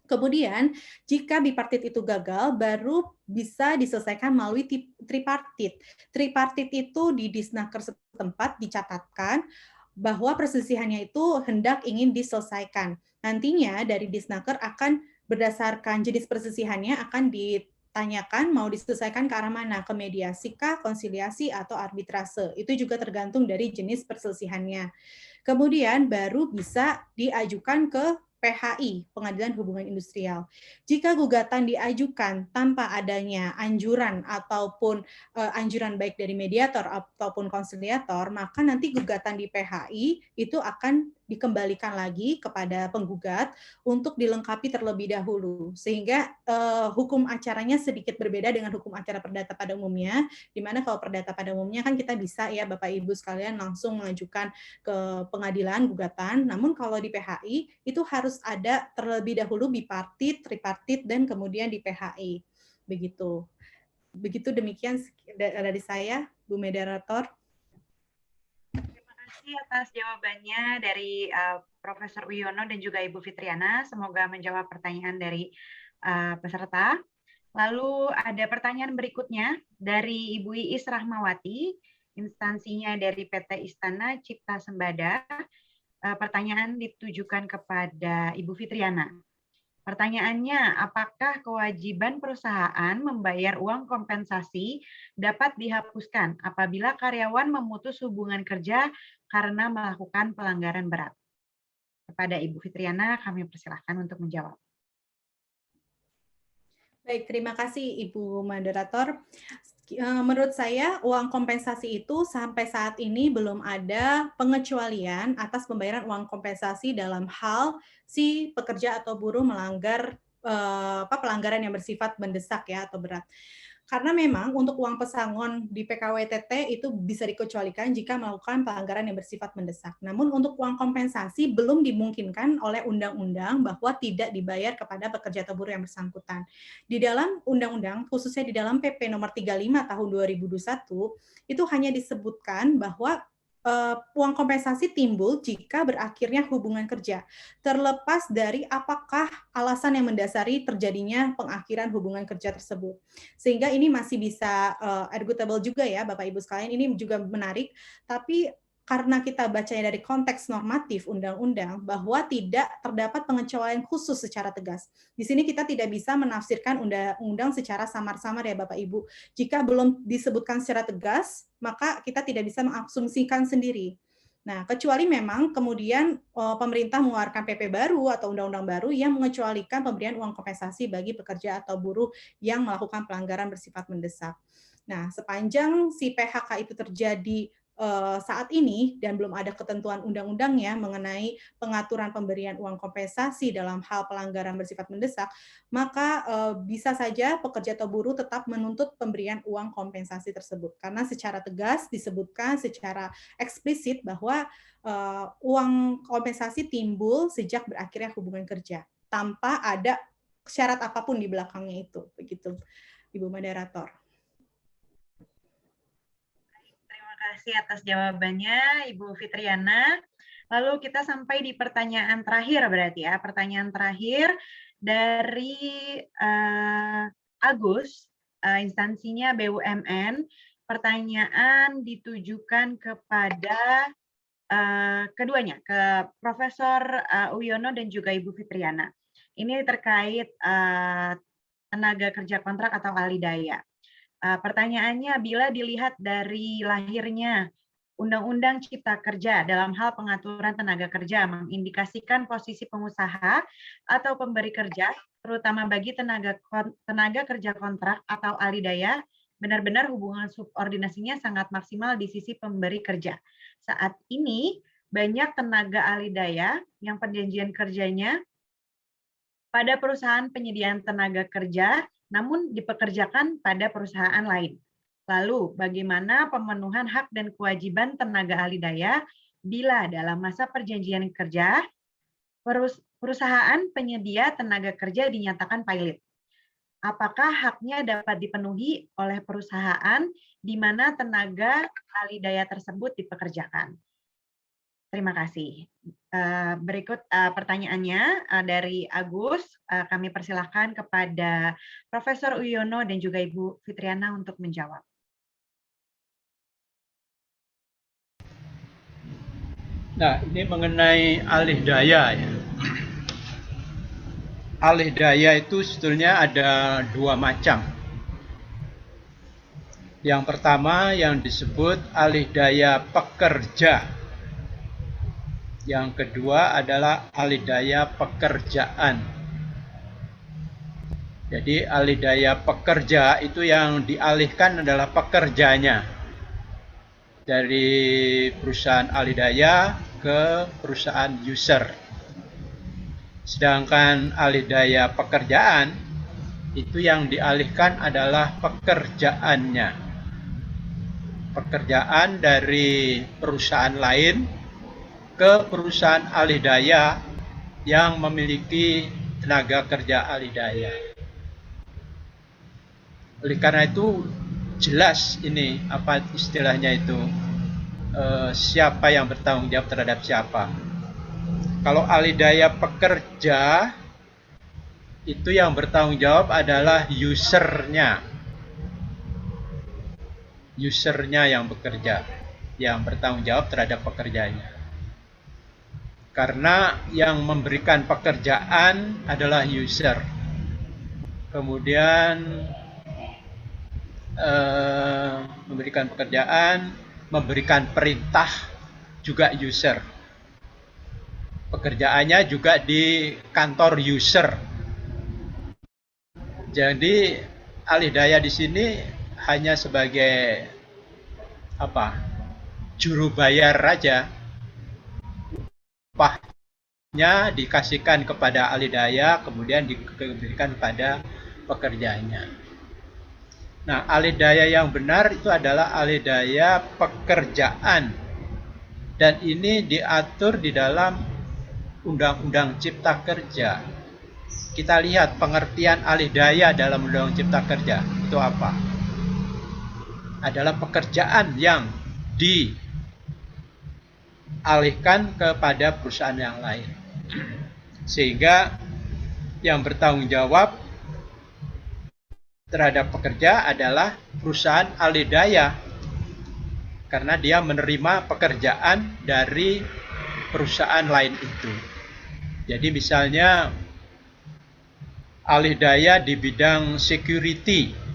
Kemudian, jika bipartit itu gagal, baru bisa diselesaikan melalui tripartit. Tripartit itu di Disnaker setempat dicatatkan bahwa perselisihannya itu hendak ingin diselesaikan. Nantinya dari Disnaker akan berdasarkan jenis perselisihannya akan ditanyakan mau diselesaikan ke arah mana, ke mediasi kah, konsiliasi, atau arbitrase. Itu juga tergantung dari jenis perselisihannya. Kemudian baru bisa diajukan ke PHI, Pengadilan Hubungan Industrial. Jika gugatan diajukan tanpa adanya anjuran ataupun anjuran baik dari mediator ataupun konsiliator, maka nanti gugatan di PHI itu akan dikembalikan lagi kepada penggugat untuk dilengkapi terlebih dahulu, sehingga hukum acaranya sedikit berbeda dengan hukum acara perdata pada umumnya, di mana kalau perdata pada umumnya kan kita bisa, ya Bapak Ibu sekalian, langsung mengajukan ke pengadilan gugatan. Namun kalau di PHI itu harus ada terlebih dahulu bipartit, tripartit, dan kemudian di PHI. Begitu. Demikian dari saya, Bu Moderator. Terima kasih atas jawabannya dari Profesor Wiono dan juga Ibu Fitriana. Semoga menjawab pertanyaan dari peserta. Lalu ada pertanyaan berikutnya dari Ibu Iis Rahmawati, instansinya dari PT Istana Cipta Sembada. Pertanyaan ditujukan kepada Ibu Fitriana. Pertanyaannya, apakah kewajiban perusahaan membayar uang kompensasi dapat dihapuskan apabila karyawan memutus hubungan kerja karena melakukan pelanggaran berat? Kepada Ibu Fitriana, kami persilahkan untuk menjawab. Baik, terima kasih Ibu Moderator. Menurut saya uang kompensasi itu sampai saat ini belum ada pengecualian atas pembayaran uang kompensasi dalam hal si pekerja atau buruh melanggar pelanggaran yang bersifat mendesak ya atau berat. Karena memang untuk uang pesangon di PKWTT itu bisa dikecualikan jika melakukan pelanggaran yang bersifat mendesak. Namun untuk uang kompensasi belum dimungkinkan oleh undang-undang bahwa tidak dibayar kepada pekerja atau buruh yang bersangkutan. Di dalam undang-undang, khususnya di dalam PP nomor 35 tahun 2021, itu hanya disebutkan bahwa uang kompensasi timbul jika berakhirnya hubungan kerja, terlepas dari apakah alasan yang mendasari terjadinya pengakhiran hubungan kerja tersebut. Sehingga ini masih bisa arguable juga ya Bapak Ibu sekalian, ini juga menarik, tapi karena kita bacanya dari konteks normatif undang-undang bahwa tidak terdapat pengecualian khusus secara tegas. Di sini kita tidak bisa menafsirkan undang-undang secara samar-samar ya Bapak Ibu. Jika belum disebutkan secara tegas, maka kita tidak bisa mengasumsikan sendiri. Nah, kecuali memang kemudian pemerintah mengeluarkan PP baru atau undang-undang baru yang mengecualikan pemberian uang kompensasi bagi pekerja atau buruh yang melakukan pelanggaran bersifat mendesak. Nah, sepanjang si PHK itu terjadi saat ini dan belum ada ketentuan undang-undangnya mengenai pengaturan pemberian uang kompensasi dalam hal pelanggaran bersifat mendesak, maka bisa saja pekerja atau buruh tetap menuntut pemberian uang kompensasi tersebut. Karena secara tegas disebutkan secara eksplisit bahwa uang kompensasi timbul sejak berakhirnya hubungan kerja, tanpa ada syarat apapun di belakangnya itu. Begitu, Ibu Moderator. Terima kasih atas jawabannya, Ibu Fitriana. Lalu kita sampai di pertanyaan terakhir berarti ya. Pertanyaan terakhir dari Agus, instansinya BUMN. Pertanyaan ditujukan kepada keduanya, ke Profesor Uyono dan juga Ibu Fitriana. Ini terkait tenaga kerja kontrak atau ahli daya. Pertanyaannya, bila dilihat dari lahirnya Undang-Undang Cipta Kerja dalam hal pengaturan tenaga kerja mengindikasikan posisi pengusaha atau pemberi kerja, terutama bagi tenaga kerja kontrak atau ahli daya, benar-benar hubungan subordinasinya sangat maksimal di sisi pemberi kerja. Saat ini, banyak tenaga ahli daya yang perjanjian kerjanya pada perusahaan penyediaan tenaga kerja, namun dipekerjakan pada perusahaan lain. Lalu, bagaimana pemenuhan hak dan kewajiban tenaga ahli daya bila dalam masa perjanjian kerja, perusahaan penyedia tenaga kerja dinyatakan pilot? Apakah haknya dapat dipenuhi oleh perusahaan di mana tenaga ahli daya tersebut dipekerjakan? Terima kasih. Berikut pertanyaannya dari Agus. Kami persilahkan kepada Profesor Uyono dan juga Ibu Fitriana untuk menjawab. Nah, ini mengenai alih daya ya. Alih daya itu sebetulnya ada dua macam. Yang pertama yang disebut alih daya pekerja. Yang kedua adalah alih daya pekerjaan. Jadi alih daya pekerja itu yang dialihkan adalah pekerjanya dari perusahaan alih daya ke perusahaan user. Sedangkan alih daya pekerjaan itu yang dialihkan adalah pekerjaannya. Pekerjaan dari perusahaan lain ke perusahaan alih daya yang memiliki tenaga kerja alih daya. Oleh karena itu jelas ini apa istilahnya itu siapa yang bertanggung jawab terhadap siapa. Kalau alih daya pekerja itu yang bertanggung jawab adalah usernya. Usernya yang bekerja, yang bertanggung jawab terhadap pekerjaannya. Karena yang memberikan pekerjaan adalah user. Kemudian memberikan pekerjaan, memberikan perintah juga user. Pekerjaannya juga di kantor user. Jadi alih daya di sini hanya sebagai apa, juru bayar aja, upahnya dikasihkan kepada ahli daya, kemudian diberikan pada pekerjanya. Nah, ahli daya yang benar itu adalah ahli daya pekerjaan, dan ini diatur di dalam Undang-Undang Cipta Kerja. Kita lihat pengertian ahli daya dalam Undang-Undang Cipta Kerja itu apa? Adalah pekerjaan yang dialihkan kepada perusahaan yang lain, sehingga yang bertanggung jawab terhadap pekerja adalah perusahaan ahli daya, karena dia menerima pekerjaan dari perusahaan lain itu. Jadi misalnya ahli daya di bidang security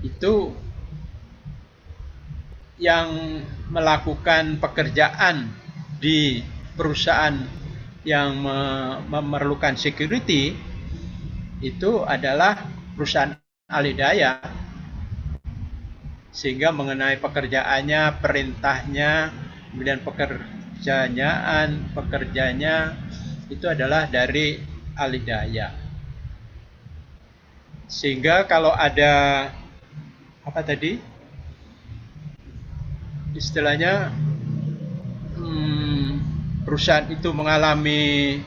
itu yang melakukan pekerjaan di perusahaan yang memerlukan security itu adalah perusahaan ahli daya, sehingga mengenai pekerjaannya, perintahnya, kemudian pekerjanya itu adalah dari ahli daya. Sehingga kalau ada apa tadi istilahnya, perusahaan itu mengalami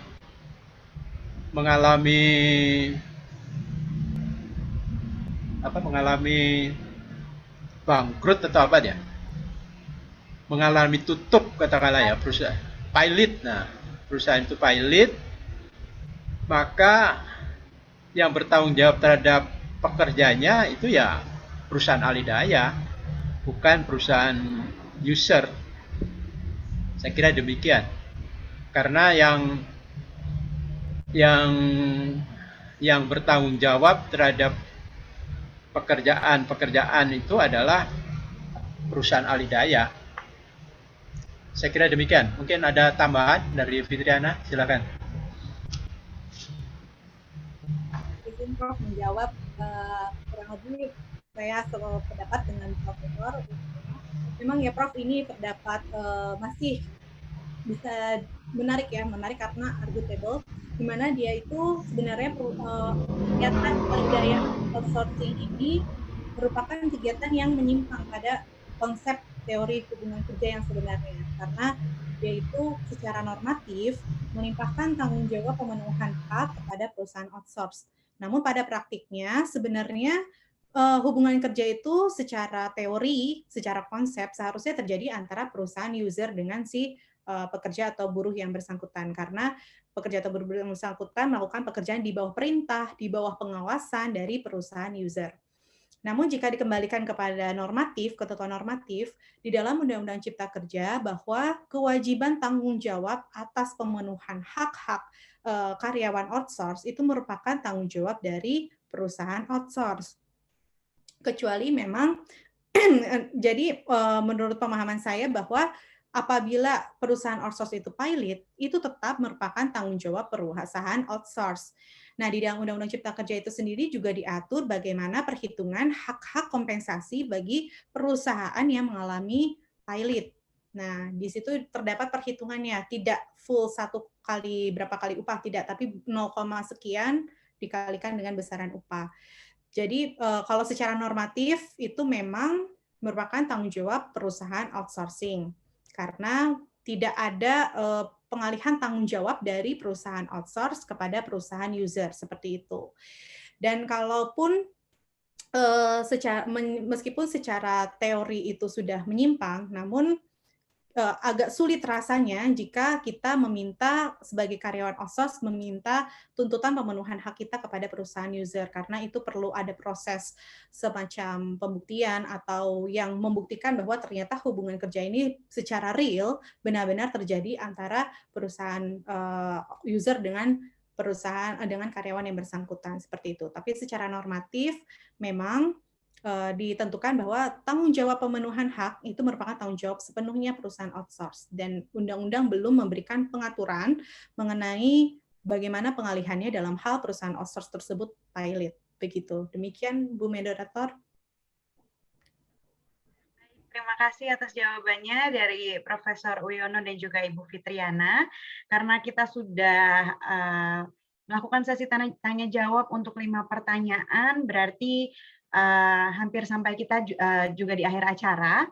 bangkrut atau apa dia, mengalami tutup katakanlah ya, perusahaan pilot. Nah, perusahaan itu pilot, maka yang bertanggung jawab terhadap pekerjanya itu ya perusahaan ahli daya, bukan perusahaan user. Saya kira demikian. Karena yang bertanggung jawab terhadap pekerjaan itu adalah perusahaan ahli daya. Saya kira demikian. Mungkin ada tambahan dari Fitriana, silakan. Izin Prof menjawab, kurang lebih saya sependapat dengan Profesor. Memang ya Prof, ini terdapat masih bisa menarik karena arguable, di mana dia itu sebenarnya kegiatan daya outsourcing ini merupakan kegiatan yang menyimpang pada konsep teori hubungan kerja yang sebenarnya, karena dia itu secara normatif melimpahkan tanggung jawab pemenuhan hak kepada perusahaan outsource. Namun pada praktiknya sebenarnya hubungan kerja itu secara teori, secara konsep seharusnya terjadi antara perusahaan user dengan si pekerja atau buruh yang bersangkutan, karena pekerja atau buruh yang bersangkutan melakukan pekerjaan di bawah perintah, di bawah pengawasan dari perusahaan user. Namun jika dikembalikan kepada normatif, ketentuan normatif, di dalam Undang-Undang Cipta Kerja bahwa kewajiban tanggung jawab atas pemenuhan hak-hak karyawan outsource itu merupakan tanggung jawab dari perusahaan outsource. Kecuali memang, jadi menurut pemahaman saya bahwa apabila perusahaan outsource itu pilot, itu tetap merupakan tanggung jawab perusahaan outsource. Nah, di dalam Undang-Undang Cipta Kerja itu sendiri juga diatur bagaimana perhitungan hak-hak kompensasi bagi perusahaan yang mengalami pilot. Nah, di situ terdapat perhitungannya, tidak full berapa kali upah, tidak, tapi 0, sekian dikalikan dengan besaran upah. Jadi kalau secara normatif itu memang merupakan tanggung jawab perusahaan outsourcing, karena tidak ada pengalihan tanggung jawab dari perusahaan outsource kepada perusahaan user, seperti itu. Dan kalaupun meskipun secara teori itu sudah menyimpang, namun agak sulit rasanya jika kita meminta sebagai karyawan outsource meminta tuntutan pemenuhan hak kita kepada perusahaan user, karena itu perlu ada proses semacam pembuktian atau yang membuktikan bahwa ternyata hubungan kerja ini secara real benar-benar terjadi antara perusahaan user dengan karyawan yang bersangkutan, seperti itu. Tapi secara normatif memang ditentukan bahwa tanggung jawab pemenuhan hak itu merupakan tanggung jawab sepenuhnya perusahaan outsource, dan undang-undang belum memberikan pengaturan mengenai bagaimana pengalihannya dalam hal perusahaan outsource tersebut pilot. begitu. Demikian Bu Moderator. Terima kasih atas jawabannya dari Profesor Uyono dan juga Ibu Fitriana. Karena kita sudah melakukan sesi tanya jawab untuk 5 pertanyaan, berarti hampir sampai kita juga di akhir acara.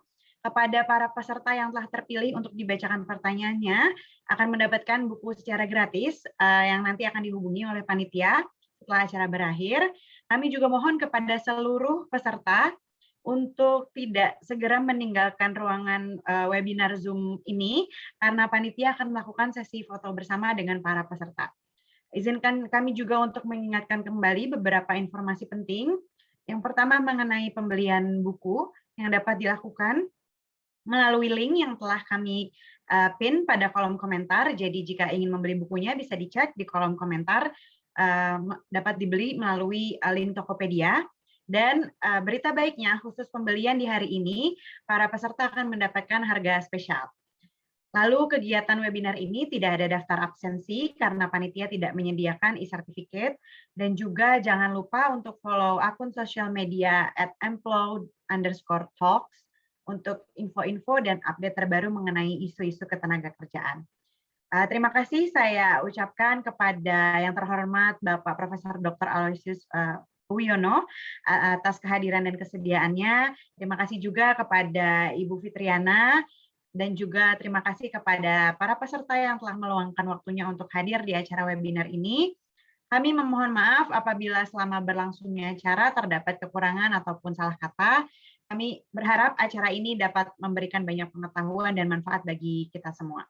Kepada para peserta yang telah terpilih untuk dibacakan pertanyaannya, akan mendapatkan buku secara gratis yang nanti akan dihubungi oleh panitia setelah acara berakhir. Kami juga mohon kepada seluruh peserta untuk tidak segera meninggalkan ruangan webinar Zoom ini, karena panitia akan melakukan sesi foto bersama dengan para peserta. Izinkan kami juga untuk mengingatkan kembali beberapa informasi penting. Yang pertama mengenai pembelian buku yang dapat dilakukan melalui link yang telah kami pin pada kolom komentar. Jadi jika ingin membeli bukunya bisa dicek di kolom komentar, dapat dibeli melalui link Tokopedia. Dan berita baiknya, khusus pembelian di hari ini, para peserta akan mendapatkan harga spesial. Lalu kegiatan webinar ini tidak ada daftar absensi karena panitia tidak menyediakan e-certificate, dan juga jangan lupa untuk follow akun sosial media @emplow_talks untuk info-info dan update terbaru mengenai isu-isu ketenagakerjaan. Terima kasih saya ucapkan kepada yang terhormat Bapak Profesor Dr. Aloysius Uyono atas kehadiran dan kesediaannya. Terima kasih juga kepada Ibu Fitriana, dan juga terima kasih kepada para peserta yang telah meluangkan waktunya untuk hadir di acara webinar ini. Kami memohon maaf apabila selama berlangsungnya acara terdapat kekurangan ataupun salah kata. Kami berharap acara ini dapat memberikan banyak pengetahuan dan manfaat bagi kita semua.